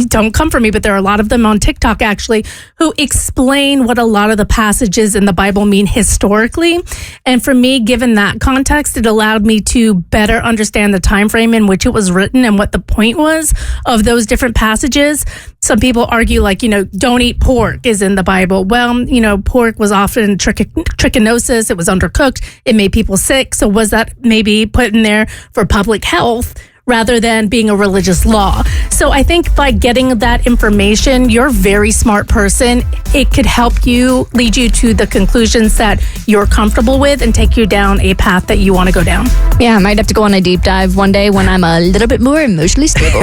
Speaker 6: don't come for me, but there are a lot of them on TikTok actually who explain what a lot of the passages in the Bible mean historically. And for me, given that context, it allowed me to better understand the time frame in which it was written and what the point was of those different passages. Some people argue don't eat pork is in the Bible. Well, pork was often trichinosis. It was undercooked. It made people sick. So was that maybe put in there for public health rather than being a religious law? So I think by getting that information, you're a very smart person. It could help you, lead you to the conclusions that you're comfortable with and take you down a path that you want to go down.
Speaker 2: Yeah, I might have to go on a deep dive one day when I'm a little bit more emotionally stable.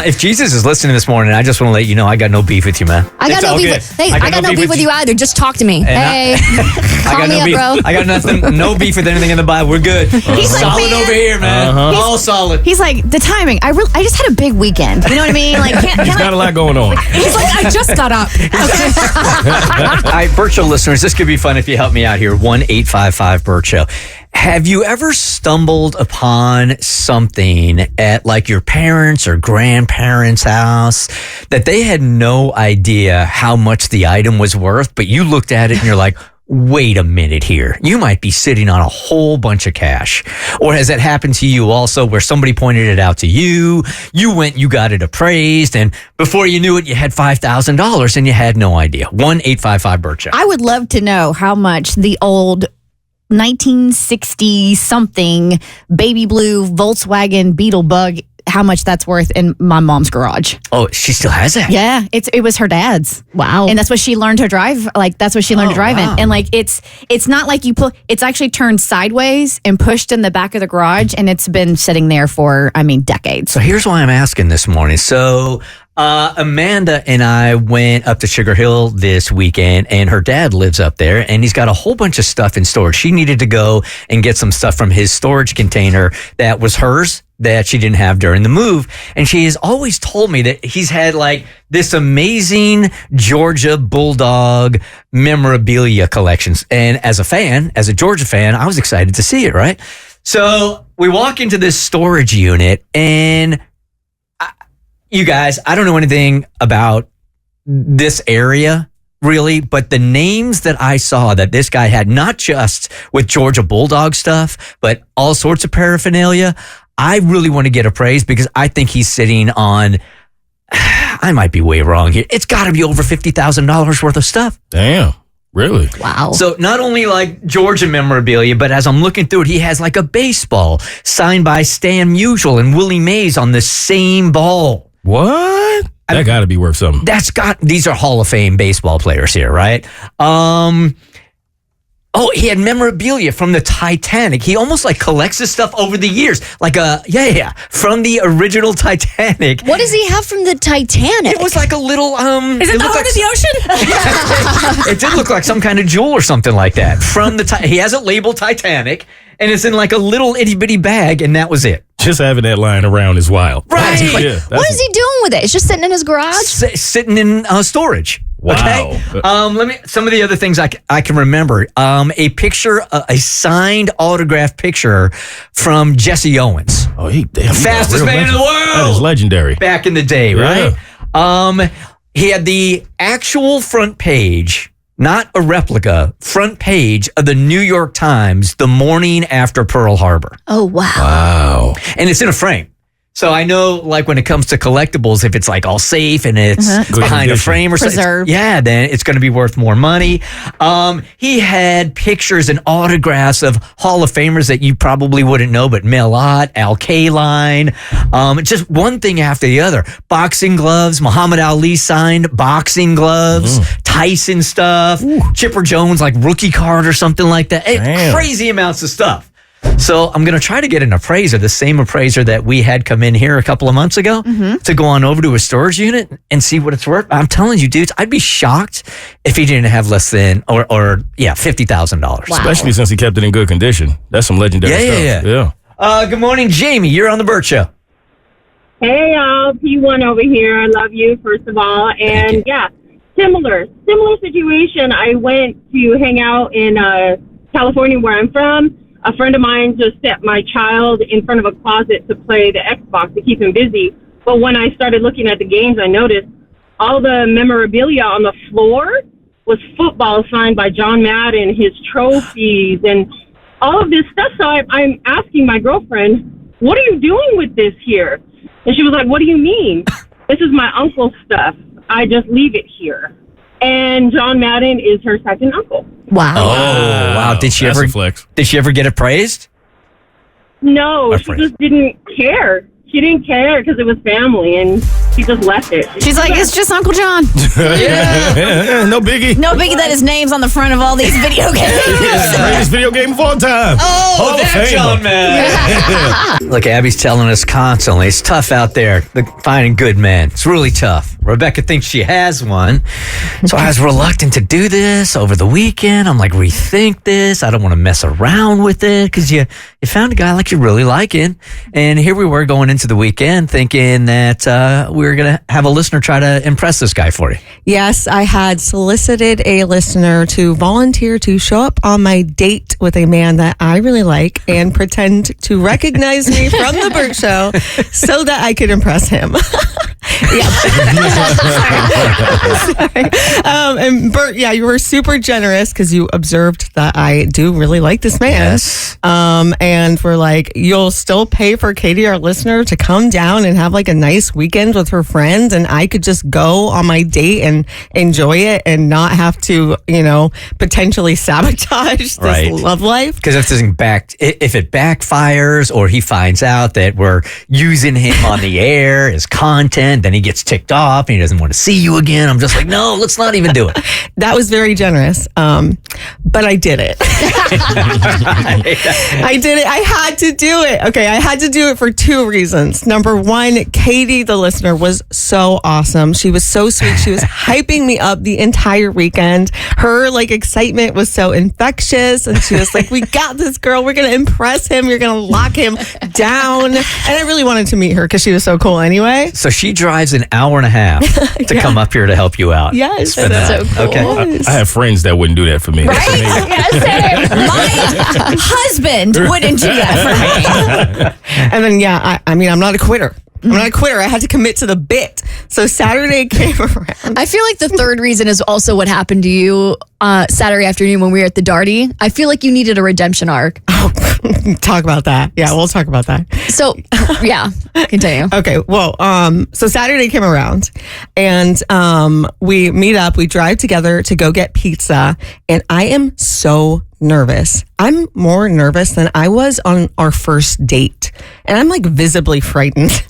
Speaker 1: If Jesus is listening this morning, I just want to let you know I got no beef with you, man.
Speaker 2: I got no beef with you either. Just talk to me.
Speaker 1: And
Speaker 2: Call me up, bro.
Speaker 1: I got nothing, no beef with anything in the Bible. We're good.
Speaker 3: He's like,
Speaker 1: solid over here, man. All solid.
Speaker 3: He's like, the timing. I just had a big weekend. You know what I mean? Like,
Speaker 4: He's got a lot going on.
Speaker 6: He's like, I just got up.
Speaker 1: All right, Bert Show listeners, this could be fun if you help me out here. 1-855-BERT Show. Have you ever stumbled upon something at like your parents' or grandparents' house that they had no idea how much the item was worth, but you looked at it and you're like, wait a minute here. You might be sitting on a whole bunch of cash. Or has that happened to you also where somebody pointed it out to you, you went, you got it appraised, and before you knew it, you had $5,000 and you had no idea? 1-855-BERT Show.
Speaker 3: I would love to know how much the old 1960 something baby blue Volkswagen Beetle Bug, how much that's worth in my mom's garage.
Speaker 1: Oh, she still has it?
Speaker 3: Yeah, it was her dad's.
Speaker 2: Wow.
Speaker 3: And that's what she learned to drive. Like, that's what she learned to drive in. And like, it's not like it's actually turned sideways and pushed in the back of the garage, and it's been sitting there for, decades.
Speaker 1: So here's why I'm asking this morning. So Amanda and I went up to Sugar Hill this weekend, and her dad lives up there, and he's got a whole bunch of stuff in storage. She needed to go and get some stuff from his storage container that was hers that she didn't have during the move. And she has always told me that he's had like this amazing Georgia Bulldog memorabilia collections. And as a Georgia fan, I was excited to see it, right? So we walk into this storage unit, and you guys, I don't know anything about this area really, but the names that I saw that this guy had, not just with Georgia Bulldog stuff, but all sorts of paraphernalia, I really want to get appraised because I think he's sitting on, I might be way wrong here, it's got to be over $50,000 worth of stuff.
Speaker 4: Damn. Really?
Speaker 2: Wow.
Speaker 1: So not only like Georgia memorabilia, but as I'm looking through it, he has like a baseball signed by Stan Musial and Willie Mays on the same ball.
Speaker 4: What? That got to be worth something.
Speaker 1: These are Hall of Fame baseball players here, right? He had memorabilia from the Titanic. He almost like collects this stuff over the years. Like from the original Titanic.
Speaker 2: What does he have from the Titanic?
Speaker 1: It was like a little
Speaker 6: Is it the heart of the ocean?
Speaker 1: It did look like some kind of jewel or something like that. From he has it labeled Titanic, and it's in like a little itty bitty bag, and that was it.
Speaker 4: Just having that lying around is wild.
Speaker 1: Right.
Speaker 2: What is he doing with it? It's just sitting in his garage?
Speaker 1: Sitting in storage.
Speaker 4: Wow.
Speaker 1: Okay. Some of the other things I can remember. A picture, a signed autographed picture from Jesse Owens.
Speaker 4: Oh,
Speaker 1: fastest man in the world.
Speaker 4: That is legendary.
Speaker 1: Back in the day, right? He had the actual front page, not a replica, front page of the New York Times the morning after Pearl Harbor.
Speaker 2: Oh, wow.
Speaker 4: Wow.
Speaker 1: And it's in a frame. So I know, like, when it comes to collectibles, if it's like all safe and it's behind a frame or something, then it's going to be worth more money. He had pictures and autographs of Hall of Famers that you probably wouldn't know, but Mel Ott, Al Kaline, just one thing after the other. Boxing gloves, Muhammad Ali signed boxing gloves, Tyson stuff, Chipper Jones, like rookie card or something like that. Crazy amounts of stuff. So I'm going to try to get an appraiser, the same appraiser that we had come in here a couple of months ago, to go on over to a storage unit and see what it's worth. I'm telling you, dudes, I'd be shocked if he didn't have less than, $50,000.
Speaker 2: Wow.
Speaker 4: Especially since he kept it in good condition. That's some legendary stuff.
Speaker 1: Yeah. Good morning, Jamie. You're on the Bert Show.
Speaker 9: Hey, y'all. P1 over here. I love you, first of all. And similar situation. I went to hang out in California, where I'm from. A friend of mine just set my child in front of a closet to play the Xbox to keep him busy. But when I started looking at the games, I noticed all the memorabilia on the floor was football signed by John Madden, his trophies, and all of this stuff. So I'm asking my girlfriend, what are you doing with this here? And she was like, what do you mean? This is my uncle's stuff. I just leave it here. And John Madden is her second uncle.
Speaker 2: Wow.
Speaker 1: Oh, wow. Did she
Speaker 4: That's
Speaker 1: ever
Speaker 4: a flex.
Speaker 1: Did she ever get it praised?
Speaker 9: No, she just didn't care. She didn't care because it was family, and she just left it.
Speaker 3: She's like, it's just Uncle John.
Speaker 4: No biggie.
Speaker 3: No biggie that his name's on the front of all these video games.
Speaker 4: Greatest video game of all time. Hall of Fame.
Speaker 1: John Madden. Look, Abby's telling us constantly, it's tough out there finding good men. It's really tough. Rebecca thinks she has one. So I was reluctant to do this over the weekend. I'm like, rethink this. I don't want to mess around with it because you found a guy like you really liking. And here we were going into the weekend thinking that we were going to have a listener try to impress this guy for you.
Speaker 10: Yes, I had solicited a listener to volunteer to show up on my date with a man that I really like and pretend to recognize me from the Bert Show so that I could impress him. Sorry. And Bert, you were super generous because you observed that I do really like this man.
Speaker 1: Yes.
Speaker 10: And we're like, you'll still pay for Katie, our listener, to come down and have like a nice weekend with her friends, and I could just go on my date and enjoy it and not have to, potentially sabotage this love life.
Speaker 1: Because if it backfires or he finds out that we're using him on the air as content, then he gets ticked off and he doesn't want to see you again. I'm just like, no, let's not even do it.
Speaker 10: That was very generous. But I did it. I did it. I had to do it. Okay, I had to do it for two reasons. Number one, Katie, the listener, was so awesome. She was so sweet. She was hyping me up the entire weekend. Her excitement was so infectious, and she was like, we got this, girl. We're going to impress him. You're going to lock him down. And I really wanted to meet her because she was so cool anyway.
Speaker 1: So she drives an hour and a half to come up here to help you out.
Speaker 10: Yes.
Speaker 2: That's so cool.
Speaker 1: Okay.
Speaker 4: I have friends that wouldn't do that for me.
Speaker 3: Right? My husband wouldn't do that for me.
Speaker 10: And then, I'm not a quitter. I had to commit to the bit. So Saturday came around.
Speaker 2: I feel like the third reason is also what happened to you Saturday afternoon when we were at the Darty. I feel like you needed a redemption arc.
Speaker 10: Oh, talk about that. Yeah, we'll talk about that.
Speaker 2: So, continue.
Speaker 10: Okay, well, so Saturday came around and we meet up. We drive together to go get pizza, and I am so nervous. I'm more nervous than I was on our first date, and I'm visibly frightened.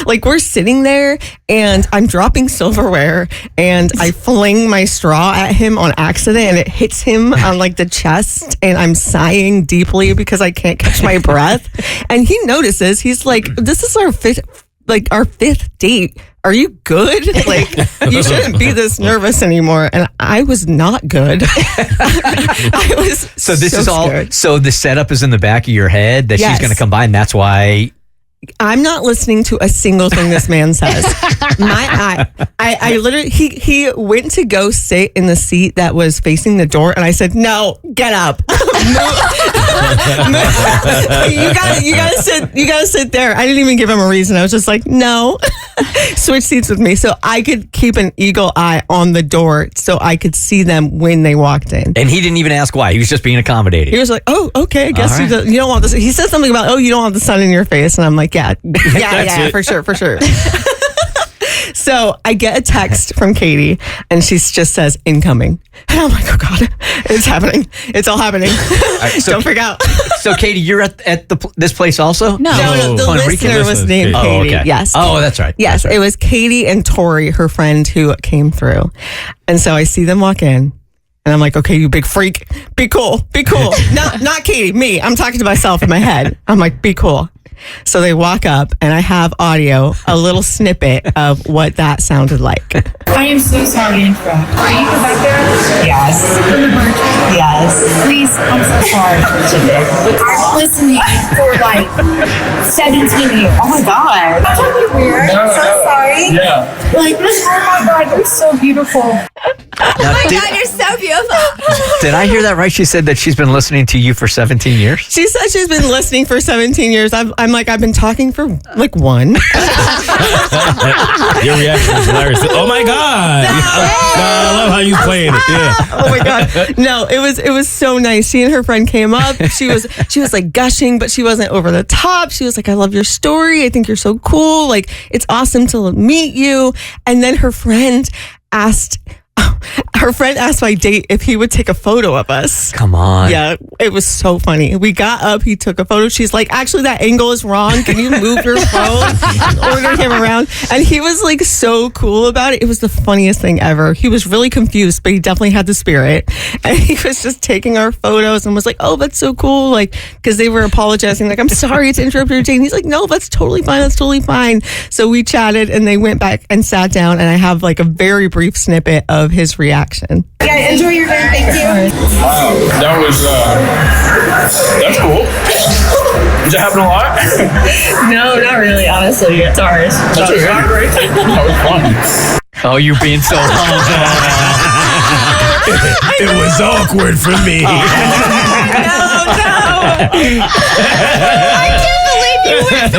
Speaker 10: We're sitting there and I'm dropping silverware and I fling my straw at him on accident and it hits him on the chest, and I'm sighing deeply because I can't catch my breath. And he notices. He's like, this is our fifth date. Are you good? You shouldn't be this nervous anymore. And I was not good. I was
Speaker 1: So this is
Speaker 10: scared.
Speaker 1: all. So the setup is in the back of your head that she's going to come by, and that's why.
Speaker 10: I'm not listening to a single thing this man says. I literally, he went to go sit in the seat that was facing the door, and I said, no, get up. You gotta sit there. I didn't even give him a reason. I was just like, no, switch seats with me so I could keep an eagle eye on the door so I could see them when they walked in.
Speaker 1: And he didn't even ask why. He was just being accommodating.
Speaker 10: He was like, oh, okay, I guess
Speaker 1: All right.
Speaker 10: you don't want this. He said something about, you don't want the sun in your face. And I'm like, yeah, for sure. So I get a text from Katie, and she just says, incoming. And I'm like, oh God, it's happening. It's all happening. Don't freak out.
Speaker 1: So, Katie, you're at this place also?
Speaker 10: No, the
Speaker 1: Puerto Rican
Speaker 10: listener was named
Speaker 1: Oh,
Speaker 10: Katie.
Speaker 1: okay.
Speaker 10: Yes.
Speaker 1: Oh, that's right.
Speaker 10: Yes,
Speaker 1: That's right.
Speaker 10: it was Katie and Tori, her friend, who came through. And so I see them walk in, and I'm like, okay, you big freak, be cool. Not Katie, me. I'm talking to myself in my head. I'm like, be cool. So they walk up, and I have audio, a little snippet of what that sounded like.
Speaker 11: I am so sorry to interrupt. Are you Rebecca? Yes. From the Bert? Yes. Please, I'm so sorry for today. I've been listening for 17 years. Oh my God. That's really weird. I'm so sorry. Yeah. Oh my God, you're so beautiful.
Speaker 1: Now,
Speaker 3: you're so beautiful.
Speaker 1: Did I hear that right? She said that she's been listening to you for 17 years?
Speaker 10: She said she's been listening for 17 years. I'm I'm like, I've been talking for like one.
Speaker 4: Your reaction was hilarious. Oh my God. I love how you playing it. Yeah.
Speaker 10: Oh my God. No, it was so nice. She and her friend came up. She was like gushing, but she wasn't over the top. She was like, I love your story. I think you're so cool. Like, it's awesome to meet you. And then her friend asked my date if he would take a photo of us.
Speaker 1: Come on.
Speaker 10: Yeah, it was so funny. We got up, he took a photo. She's like, actually, that angle is wrong. Can you move your phone? Ordered him around. And he was like so cool about it. It was the funniest thing ever. He was really confused, but he definitely had the spirit. And he was just taking our photos and was like, oh, that's so cool. Like, because they were apologizing. Like, I'm sorry to interrupt your date. And he's like, no, that's totally fine. That's totally fine. So we chatted and they went back and sat down. And I have like a very brief snippet of his reaction.
Speaker 11: Yeah, enjoy your event. Thank you.
Speaker 12: Wow, that's cool. Does it happen a lot?
Speaker 9: No, not really, honestly. It's ours.
Speaker 12: That's okay. That was fun.
Speaker 1: Oh, you being so humble.
Speaker 4: It was awkward for me.
Speaker 2: I can't believe you went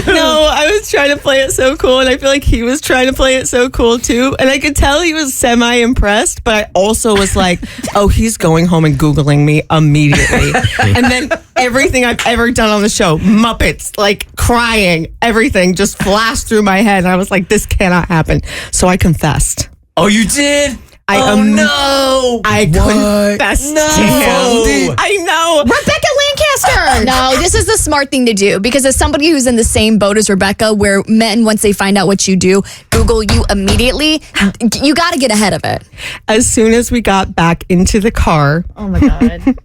Speaker 10: No, I was trying to play it so cool, and I feel like he was trying to play it so cool too. And I could tell he was semi-impressed, but I also was like, oh, he's going home and Googling me immediately. And then everything I've ever done on the show, Muppets, like crying, everything just flashed through my head. And I was like, this cannot happen. So I confessed.
Speaker 1: Oh, you did? No!
Speaker 10: I confessed to him. I know.
Speaker 2: Rebecca Lancaster! No, this is the smart thing to do, because as somebody who's in the same boat as Rebecca, where men, once they find out what you do, Google you immediately, you got to get ahead of it.
Speaker 10: As soon as we got back into the car,
Speaker 2: oh my God,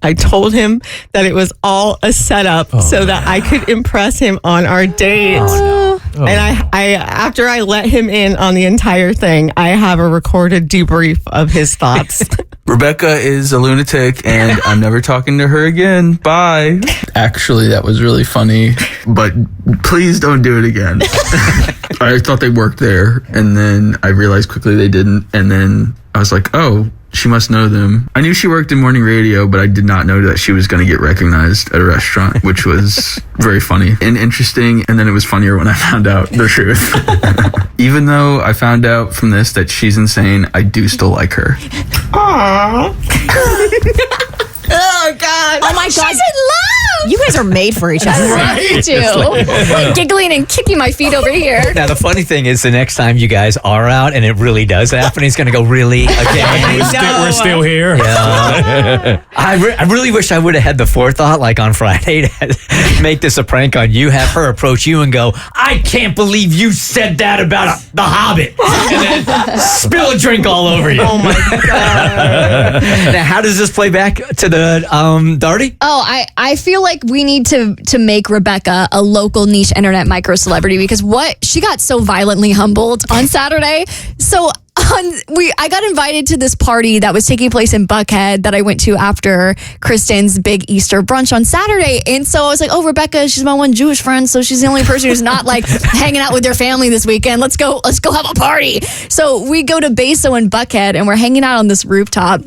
Speaker 10: I told him that it was all a setup so that I could impress him on our date.
Speaker 1: Oh, no.
Speaker 10: And I after I let him in on the entire thing, I have a recorded debrief of his thoughts.
Speaker 13: Rebecca is a lunatic and I'm never talking to her again. Bye. Actually, that was really funny, but please don't do it again. I thought they worked there, and then I realized quickly they didn't, and then I was like, oh, she must know them. I knew she worked in morning radio, but I did not know that she was going to get recognized at a restaurant, which was very funny and interesting. And then it was funnier when I found out the truth. Even though I found out from this that she's insane, I do still like her.
Speaker 10: Aww. Oh, God.
Speaker 2: Oh, my God. She's in love.
Speaker 3: You guys are made for each other.
Speaker 2: Right? You like giggling and kicking my feet over here.
Speaker 1: Now, the funny thing is, the next time you guys are out and it really does happen, he's going to go, really? Again?
Speaker 4: We're still here.
Speaker 1: Yeah. I really wish I would have had the forethought, like on Friday, to make this a prank on you, have her approach you and go, I can't believe you said that about The Hobbit. And then spill a drink all over you.
Speaker 10: Oh, my God.
Speaker 1: Now, how does this play back to the Darty?
Speaker 2: Oh, I feel like we need to make Rebecca a local niche internet micro celebrity, because she got so violently humbled on Saturday. So I got invited to this party that was taking place in Buckhead that I went to after Kristen's big Easter brunch on Saturday. And so I was like, oh, Rebecca, she's my one Jewish friend, so she's the only person who's not like hanging out with their family this weekend. Let's go have a party. So we go to Beso in Buckhead, and we're hanging out on this rooftop.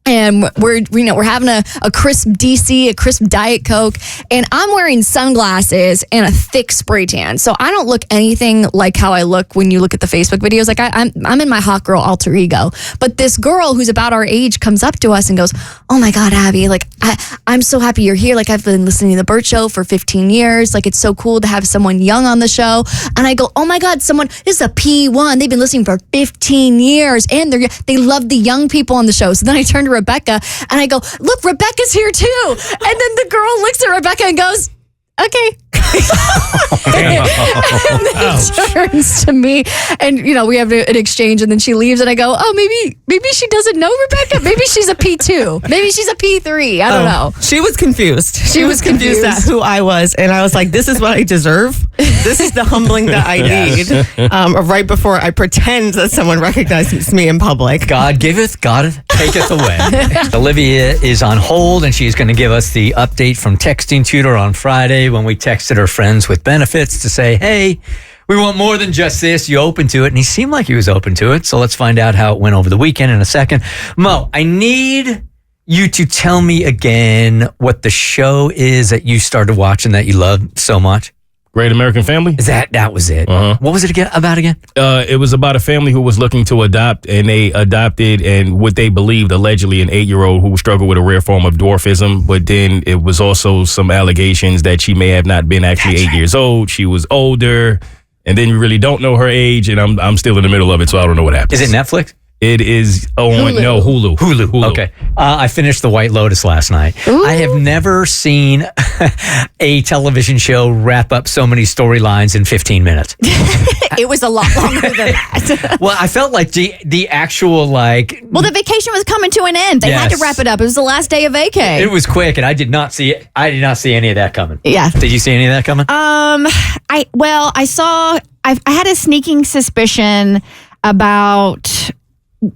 Speaker 2: And we're having a crisp DC, a crisp Diet Coke, and I'm wearing sunglasses and a thick spray tan. So I don't look anything like how I look when you look at the Facebook videos. Like I'm in my hot girl alter ego. But this girl who's about our age comes up to us and goes, oh my God, Abby, like I'm so happy you're here. Like I've been listening to the Bert Show for 15 years. Like it's so cool to have someone young on the show. And I go, oh my God, this is a P1. They've been listening for 15 years and they love the young people on the show. So then I turned to Rebecca and I go, look, Rebecca's here too. And then the girl looks at Rebecca and goes, okay. And then turns to me, and we have an exchange, and then she leaves, and I go, oh, maybe she doesn't know Rebecca. Maybe she's a P2. Maybe she's a P3. I don't know.
Speaker 10: She was confused. She was confused at who I was, and I was like, this is what I deserve. This is the humbling that I need. Right before I pretend that someone recognizes me in public.
Speaker 1: God giveth, God taketh away. Olivia is on hold, and she's going to give us the update from Texting Tutor on Friday when we texted her friends with benefits to say, hey, we want more than just this. You open to it? And he seemed like he was open to it. So let's find out how it went over the weekend in a second. Mo, I need you to tell me again what the show is that you started watching that you love so much.
Speaker 4: Great American Family?
Speaker 1: That was it.
Speaker 4: Uh-huh.
Speaker 1: What was it about again?
Speaker 4: It was about a family who was looking to adopt, and they adopted, and what they believed, allegedly, an 8-year-old who struggled with a rare form of dwarfism. But then it was also some allegations that she may have not been actually 8 years old. She was older, and then you really don't know her age, and I'm still in the middle of it, so I don't know what happens.
Speaker 1: Is it Netflix?
Speaker 4: It is on
Speaker 1: Hulu.
Speaker 4: Hulu.
Speaker 1: Okay. I finished The White Lotus last night.
Speaker 2: Ooh.
Speaker 1: I have never seen a television show wrap up so many storylines in 15 minutes.
Speaker 3: It was a lot longer than that.
Speaker 1: Well, I felt like the actual like.
Speaker 3: Well, the vacation was coming to an end. They had to wrap it up. It was the last day of vacay.
Speaker 1: It was quick, and I did not see any of that coming.
Speaker 3: Yeah.
Speaker 1: Did you see any of that coming?
Speaker 3: I had a sneaking suspicion about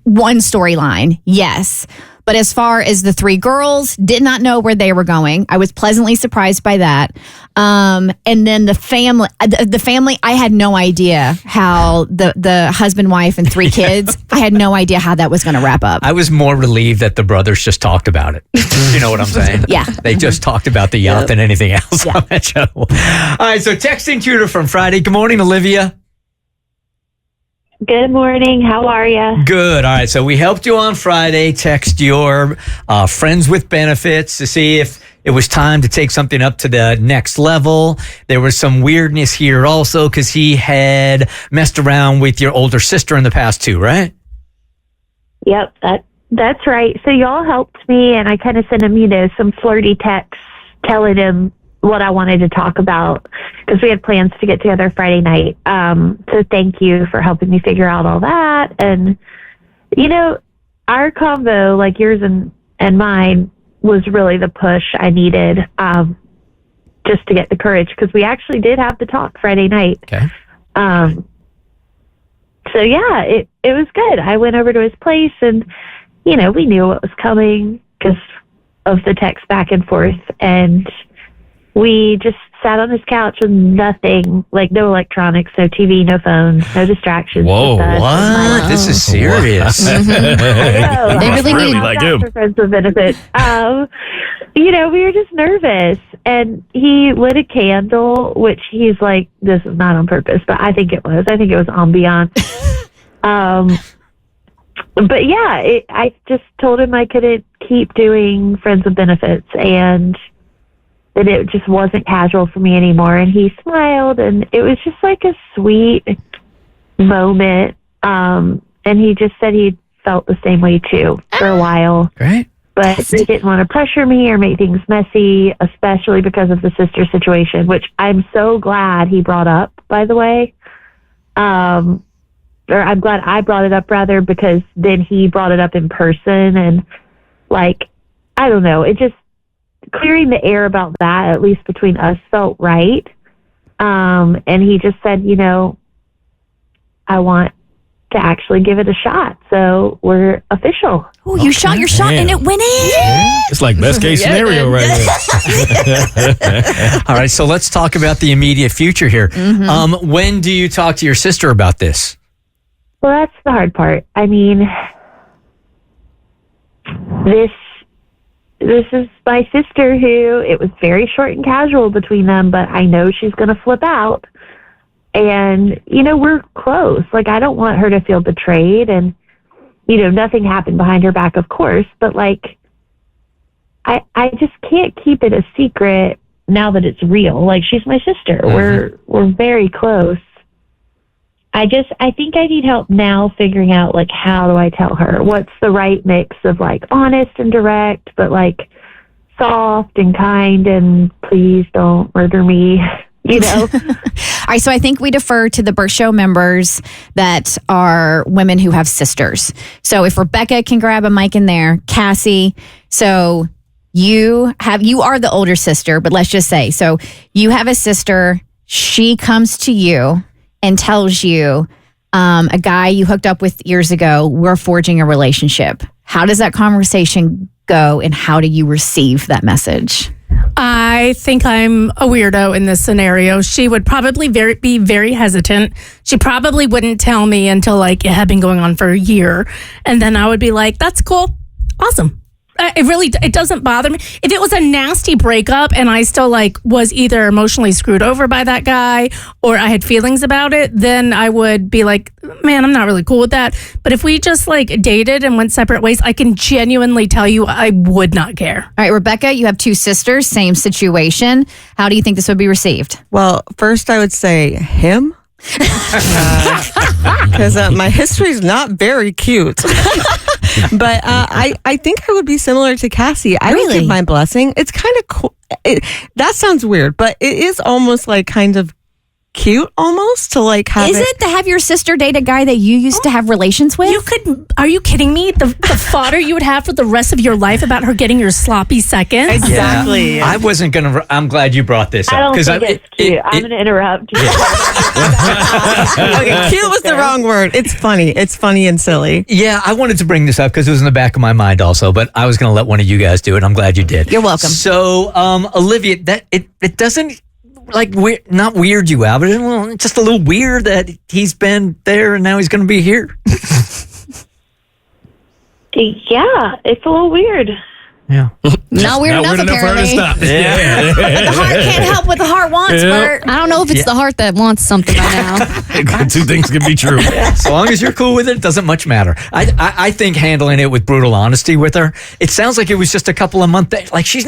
Speaker 3: one storyline, yes. But as far as the 3 girls, did not know where they were going. I was pleasantly surprised by that. And then the family, I had no idea how the husband, wife, and 3 kids, I had no idea how that was going to wrap up.
Speaker 1: I was more relieved that the brothers just talked about it. You know what I'm saying?
Speaker 3: Yeah.
Speaker 1: They just talked about the yacht than anything else on that show. All right, so texting tutor from Friday. Good morning, Olivia.
Speaker 14: Good morning. How are you?
Speaker 1: Good. All right. So we helped you on Friday. Text your friends with benefits to see if it was time to take something up to the next level. There was some weirdness here also because he had messed around with your older sister in the past too, right?
Speaker 14: Yep, that's right. So y'all helped me, and I kind of sent him, some flirty texts telling him what I wanted to talk about because we had plans to get together Friday night. So thank you for helping me figure out all that. And, our combo, like yours and mine, was really the push I needed just to get the courage because we actually did have the talk Friday night.
Speaker 1: Okay.
Speaker 14: So, yeah, it was good. I went over to his place and, we knew what was coming because of the text back and forth. And we just sat on his couch with nothing, like no electronics, no TV, no phone, no distractions.
Speaker 1: Whoa, what? This is serious.
Speaker 14: They
Speaker 2: really need
Speaker 4: like him.
Speaker 14: For friends with benefits. We were just nervous, and he lit a candle, which he's like, "This is not on purpose," but I think it was. I think it was ambiance. But yeah, I just told him I couldn't keep doing friends with benefits, and that it just wasn't casual for me anymore. And he smiled, and it was just like a sweet moment. And he just said he felt the same way too for a while.
Speaker 1: Great.
Speaker 14: But he didn't want to pressure me or make things messy, especially because of the sister situation, which I'm so glad he brought up, by the way. Or I'm glad I brought it up rather, because then he brought it up in person, and I don't know, it just, clearing the air about that, at least between us, felt right. And he just said, I want to actually give it a shot. So we're official.
Speaker 3: Oh, you shot your shot and it went in.
Speaker 1: Yeah.
Speaker 4: It's like best case scenario right here.
Speaker 1: All right, so let's talk about the immediate future here.
Speaker 3: Mm-hmm.
Speaker 1: When do you talk to your sister about this?
Speaker 14: Well, that's the hard part. I mean, this is my sister who, it was very short and casual between them, but I know she's going to flip out. And, we're close. I don't want her to feel betrayed. And, nothing happened behind her back, of course. But, I just can't keep it a secret now that it's real. She's my sister. Mm-hmm. We're very close. I think I need help now figuring out, how do I tell her? What's the right mix of, honest and direct, but, soft and kind and please don't murder me,
Speaker 3: All right, so I think we defer to the Bert Show members that are women who have sisters. So if Rebecca can grab a mic in there, Cassie, so you are the older sister, but let's just say, so you have a sister, she comes to you and tells you, a guy you hooked up with years ago, we're forging a relationship. How does that conversation go, and how do you receive that message?
Speaker 6: I think I'm a weirdo in this scenario. She would probably be very hesitant. She probably wouldn't tell me until it had been going on for a year. And then I would be like, that's cool. Awesome. It doesn't bother me. If it was a nasty breakup and I still like was either emotionally screwed over by that guy or I had feelings about it, then I would be like, man, I'm not really cool with that. But if we just like dated and went separate ways, I can genuinely tell you I would not care.
Speaker 3: All right, Rebecca, you have 2 sisters, same situation. How do you think this would be received?
Speaker 10: Well, first I would say him. Because my history is not very cute. But I think I would be similar to Cassie. I would give my blessing. It's kind of cool. That sounds weird, but it is almost like kind of cute almost to like have
Speaker 3: Is it to have your sister date a guy that you used to have relations with?
Speaker 6: Are you kidding me? The fodder you would have for the rest of your life about her getting your sloppy seconds?
Speaker 10: Exactly.
Speaker 1: Yeah. I wasn't going to, I'm glad you brought this up.
Speaker 14: I don't think it's cute. I'm going to interrupt.
Speaker 10: Okay, cute was the wrong word. It's funny. It's funny and silly.
Speaker 1: Yeah, I wanted to bring this up because it was in the back of my mind also, but I was going to let one of you guys do it. I'm glad you did.
Speaker 3: You're welcome.
Speaker 1: So, Olivia, that it doesn't like not weird you out, but it's just a little weird that he's been there and now he's going to be here.
Speaker 14: Yeah, it's a little weird.
Speaker 1: Yeah.
Speaker 2: Not weird enough, apparently.
Speaker 4: Stop.
Speaker 1: Yeah.
Speaker 3: The heart can't help what the heart wants, Bert.
Speaker 2: I don't know if it's the heart that wants something right now.
Speaker 4: 2 things can be true.
Speaker 1: So long as you're cool with it, it doesn't much matter. I think handling it with brutal honesty with her, it sounds like it was just a couple of months. Like she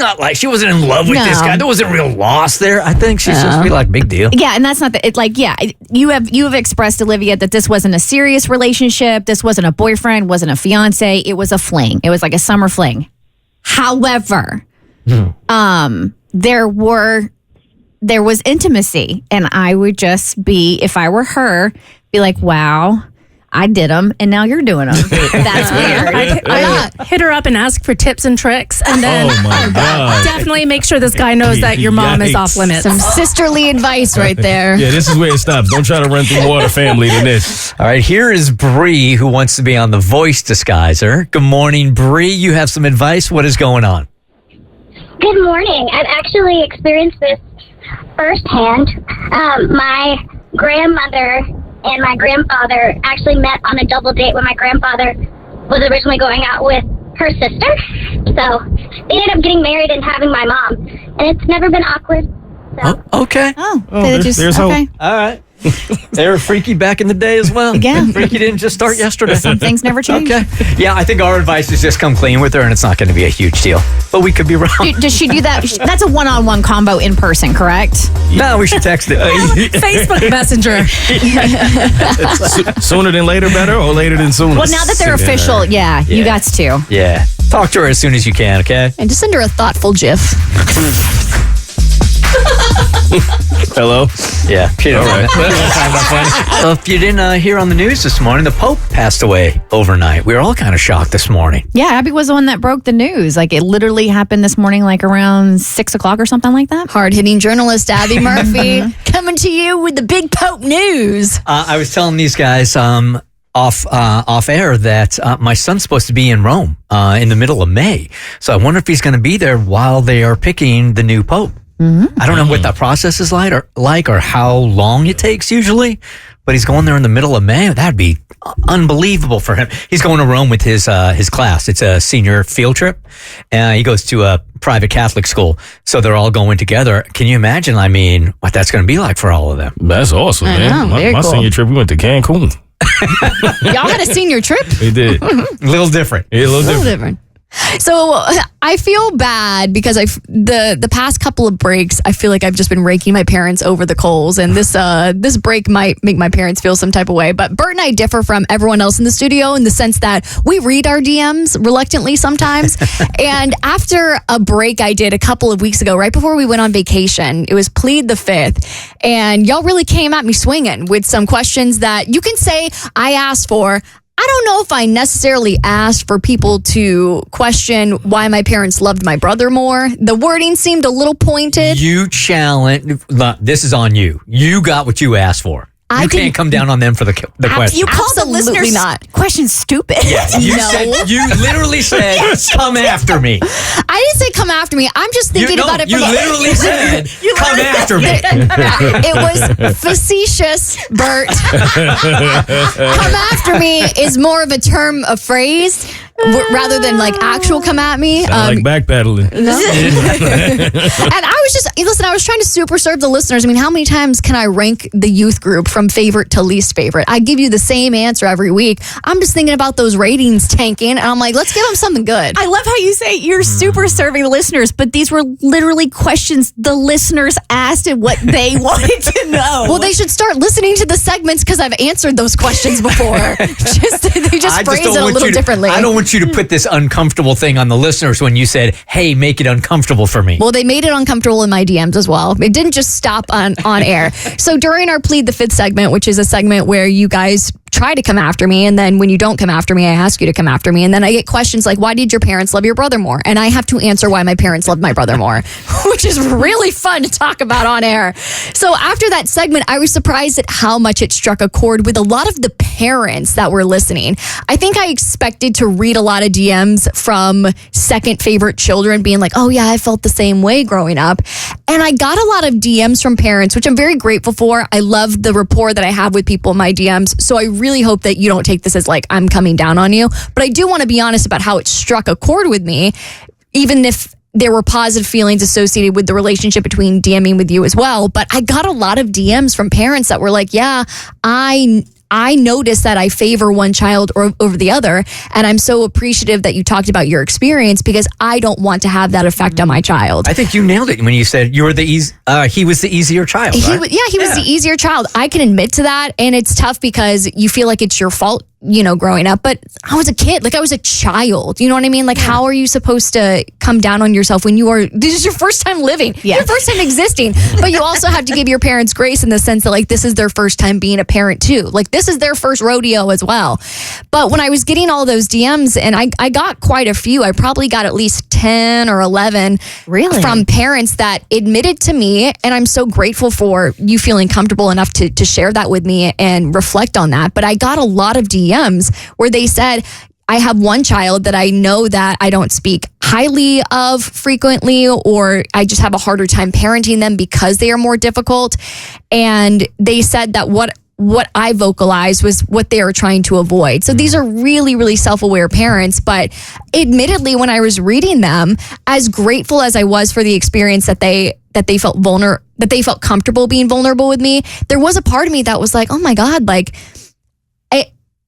Speaker 1: wasn't in love with this guy. There wasn't real loss there. I think she's supposed to be like, big deal.
Speaker 3: Yeah, and that's not you have expressed, Olivia, that this wasn't a serious relationship. This wasn't a boyfriend, wasn't a fiance. It was a fling. It was like a summer fling. However, there was intimacy, and I would just be, if I were her, be like, wow, I did them, and now you're doing them. That's weird.
Speaker 6: I'd hit her up and ask for tips and tricks, and then definitely make sure this guy knows that your mom is off limits.
Speaker 2: Some sisterly advice right there.
Speaker 4: Yeah, this is where it stops. Don't try to run through more of the family than this.
Speaker 1: All right, here is Bree, who wants to be on The Voice Disguiser. Good morning, Bree. You have some advice. What is going on?
Speaker 15: Good morning. I've actually experienced this firsthand. My grandmother and my grandfather actually met on a double date when my grandfather was originally going out with her sister. So they ended up getting married and having my mom. And it's never been awkward. So.
Speaker 1: Oh, okay.
Speaker 4: There's hope.
Speaker 1: All right. They were freaky back in the day as well.
Speaker 3: Yeah.
Speaker 1: Freaky didn't just start yesterday.
Speaker 3: Some things never change.
Speaker 1: Okay. Yeah, I think our advice is just come clean with her, and it's not going to be a huge deal. But we could be wrong.
Speaker 3: Does she do that? That's a one-on-one combo in person, correct?
Speaker 1: No, we should text it.
Speaker 6: Facebook Messenger.
Speaker 4: Sooner than later better, or later than sooner?
Speaker 3: Well, now that they're official, you got to.
Speaker 1: Yeah. Talk to her as soon as you can, okay?
Speaker 2: And just send her a thoughtful GIF.
Speaker 4: Hello?
Speaker 1: Yeah.
Speaker 4: All right.
Speaker 1: So if you didn't hear on the news this morning, the Pope passed away overnight. We were all kind of shocked this morning.
Speaker 3: Yeah, Abby was the one that broke the news. Like, it literally happened this morning, like around 6 o'clock or something like that.
Speaker 2: Hard-hitting journalist Abby Murphy coming to you with the big Pope news.
Speaker 1: I was telling these guys off air that my son's supposed to be in Rome in the middle of May. So I wonder if he's going to be there while they are picking the new Pope. Mm-hmm. I don't know what that process is like or how long it takes usually, but he's going there in the middle of May. That'd be unbelievable for him. He's going to Rome with his class. It's a senior field trip. He goes to a private Catholic school, so they're all going together. Can you imagine? I mean, what that's going to be like for all of them?
Speaker 4: That's awesome, man.
Speaker 2: Very
Speaker 4: My
Speaker 2: cool.
Speaker 4: senior trip, we went to Cancun.
Speaker 2: Y'all had a senior trip?
Speaker 4: We did.
Speaker 1: A little different.
Speaker 4: Yeah, a little
Speaker 2: A little
Speaker 4: different.
Speaker 2: different. So I feel bad because the past couple of breaks, I feel like I've just been raking my parents over the coals, and this break might make my parents feel some type of way. But Bert and I differ from everyone else in the studio in the sense that we read our DMs reluctantly sometimes. And after a break I did a couple of weeks ago, right before we went on vacation, it was Plead the 5th, and y'all really came at me swinging with some questions that you can say I asked for. I don't know if I necessarily asked for people to question why my parents loved my brother more. The wording seemed a little pointed.
Speaker 1: You challenge. This is on you. You got what you asked for. You can't come down on them for the question.
Speaker 3: You called the
Speaker 2: Absolutely
Speaker 3: listeners'
Speaker 2: not.
Speaker 3: question stupid.
Speaker 1: Yeah, you literally said, "Come after me."
Speaker 2: I didn't say come after me. I'm just thinking about it.
Speaker 1: You literally said, "Come after me."
Speaker 2: It was facetious, Bert. Come after me is more of a term, a phrase. rather than like actual come at me.
Speaker 4: Sound like backpedaling.
Speaker 2: And I was just, listen, I was trying to super serve the listeners. I mean, how many times can I rank the youth group from favorite to least favorite? I give you the same answer every week. I'm just thinking about those ratings tanking, and I'm like, let's give them something good.
Speaker 3: I love how you say you're super serving the listeners, but these were literally questions the listeners asked and what they wanted to know.
Speaker 2: Well, they should start listening to the segments because I've answered those questions before. They just phrase it a little differently.
Speaker 1: I don't want you to put this uncomfortable thing on the listeners when you said, hey, make it uncomfortable for me.
Speaker 2: Well, they made it uncomfortable in my DMs as well. It didn't just stop on air. So during our Plead the Fifth segment, which is a segment where you guys try to come after me, and then when you don't come after me, I ask you to come after me, and then I get questions like, why did your parents love your brother more? And I have to answer why my parents loved my brother more, which is really fun to talk about on air. So after that segment, I was surprised at how much it struck a chord with a lot of the parents that were listening. I think I expected to read a lot of DMs from second favorite children being like, oh yeah, I felt the same way growing up. And I got a lot of DMs from parents, which I'm very grateful for. I love the rapport that I have with people in my DMs. So I really hope that you don't take this as like I'm coming down on you. But I do want to be honest about how it struck a chord with me, even if there were positive feelings associated with the relationship between DMing with you as well. But I got a lot of DMs from parents that were like, yeah, I noticed that I favor one child over the other. And I'm so appreciative that you talked about your experience because I don't want to have that effect on my child.
Speaker 1: I think you nailed it when you said he was the easier child. Right?
Speaker 2: He was the easier child. I can admit to that. And it's tough because you feel like it's your fault, growing up. But I was a kid. Like I was a child. You know what I mean? Like how are you supposed to come down on yourself when this is your first time living, your first time existing. But you also have to give your parents grace in the sense that like this is their first time being a parent too. Like this is their first rodeo as well. But when I was getting all those DMs, and I got quite a few, I probably got at least 10 or 11 from parents that admitted to me, and I'm so grateful for you feeling comfortable enough to share that with me and reflect on that. But I got a lot of DMs where they said, I have one child that I know that I don't speak highly of frequently, or I just have a harder time parenting them because they are more difficult. And they said that what I vocalized was what they were trying to avoid. So these are really, really self-aware parents. But admittedly, when I was reading them, as grateful as I was for the experience that they felt that they felt comfortable being vulnerable with me, there was a part of me that was like, oh my God, like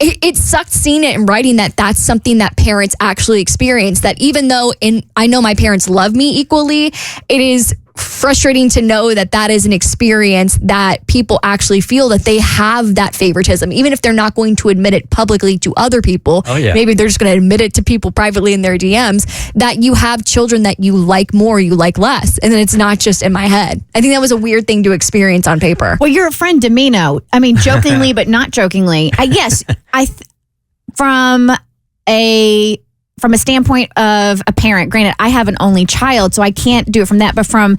Speaker 2: it sucked seeing it and writing that that's something that parents actually experience. That even though I know my parents love me equally, it is frustrating to know that is an experience that people actually feel, that they have that favoritism, even if they're not going to admit it publicly to other people.
Speaker 1: Oh, yeah.
Speaker 2: Maybe they're just going to admit it to people privately in their DMs, that you have children that you like more, you like less. And then it's not just in my head. I think that was a weird thing to experience on paper.
Speaker 3: Well, your friend Domino, I mean, jokingly, but not jokingly. From a standpoint of a parent, granted, I have an only child, so I can't do it from that. But from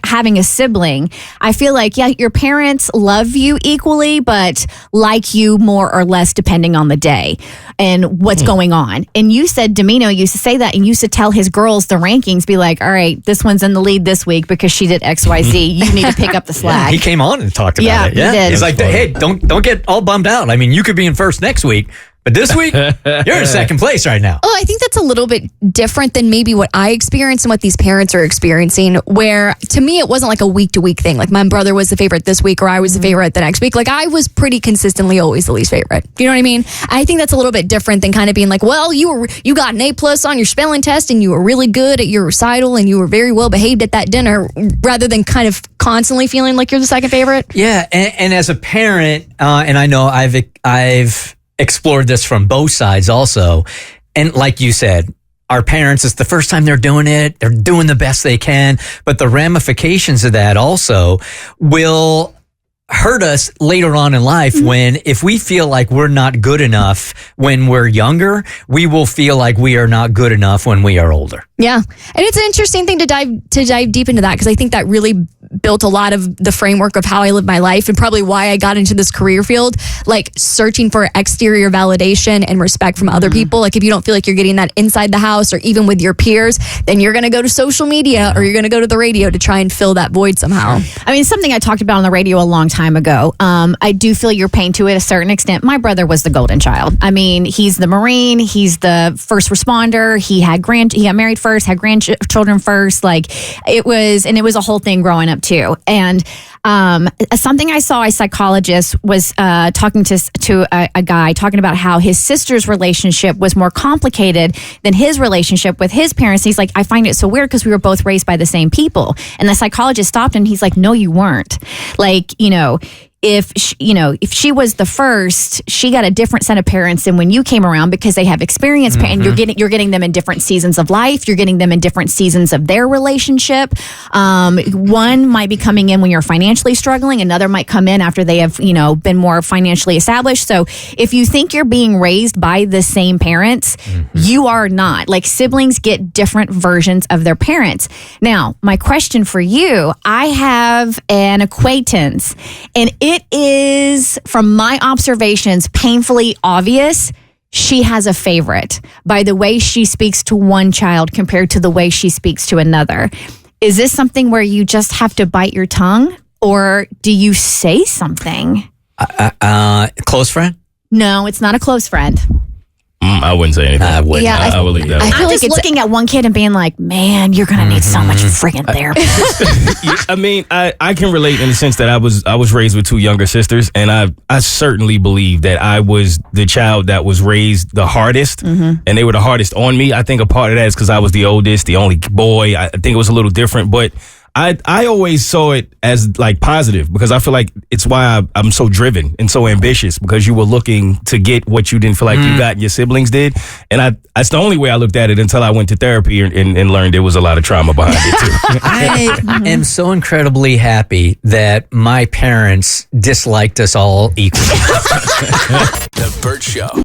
Speaker 3: having a sibling, I feel like, yeah, your parents love you equally, but like you more or less depending on the day and what's going on. And you said Domino used to say that and used to tell his girls the rankings, be like, all right, this one's in the lead this week because she did XYZ. You need to pick up the slack.
Speaker 1: He came on and talked about it.
Speaker 3: Yeah, he did.
Speaker 1: He's like, hey, don't get all bummed out. I mean, you could be in first next week, but this week, you're in second place right now.
Speaker 2: Oh, I think that's a little bit different than maybe what I experienced and what these parents are experiencing, where to me, it wasn't like a week-to-week thing. Like my brother was the favorite this week or I was the favorite the next week. Like I was pretty consistently always the least favorite. Do you know what I mean? I think that's a little bit different than kind of being like, well, you got an A+ on your spelling test and you were really good at your recital and you were very well behaved at that dinner, rather than kind of constantly feeling like you're the second favorite.
Speaker 1: Yeah, and as a parent, and I know I've explored this from both sides also. And like you said, our parents, it's the first time they're doing it. They're doing the best they can. But the ramifications of that also will hurt us later on in life when, if we feel like we're not good enough when we're younger, we will feel like we are not good enough when we are older.
Speaker 2: Yeah. And it's an interesting thing to dive deep into that, because I think that really built a lot of the framework of how I live my life and probably why I got into this career field, like searching for exterior validation and respect from other people. Like if you don't feel like you're getting that inside the house or even with your peers, then you're going to go to social media or you're going to go to the radio to try and fill that void somehow.
Speaker 3: I mean, something I talked about on the radio a long time time ago. I do feel your pain to a certain extent. My brother was the golden child. I mean, he's the Marine. He's the first responder. He got married first, had grandchildren first. Like it was a whole thing growing up too. And something I saw a psychologist was talking to a guy talking about how his sister's relationship was more complicated than his relationship with his parents. He's like, I find it so weird because we were both raised by the same people. And the psychologist stopped and he's like, no, you weren't. Like, if she was the first, she got a different set of parents than when you came around because they have experience, and you're getting them in different seasons of life. You're getting them in different seasons of their relationship. One might be coming in when you're financially struggling. Another might come in after they have, been more financially established. So if you think you're being raised by the same parents, you are not. Like siblings get different versions of their parents. Now, my question for you, I have an acquaintance, and it is, from my observations, painfully obvious she has a favorite by the way she speaks to one child compared to the way she speaks to another. Is this something where you just have to bite your tongue, or do you say something?
Speaker 1: Close friend?
Speaker 3: No, it's not a close friend.
Speaker 4: I wouldn't say anything. I
Speaker 1: wouldn't.
Speaker 3: Yeah,
Speaker 4: I would leave that.
Speaker 3: I'm just looking at one kid and being like, man, you're going to need so much friggin' therapy.
Speaker 4: I mean, I can relate in the sense that I was raised with two younger sisters, and I certainly believe that I was the child that was raised the hardest, and they were the hardest on me. I think a part of that is because I was the oldest, the only boy. I think it was a little different, but I always saw it as like positive, because I feel like it's why I'm so driven and so ambitious, because you were looking to get what you didn't feel like you got and your siblings did. And that's the only way I looked at it until I went to therapy and learned there was a lot of trauma behind it too.
Speaker 1: I am so incredibly happy that my parents disliked us all equally.
Speaker 16: The Bert Show.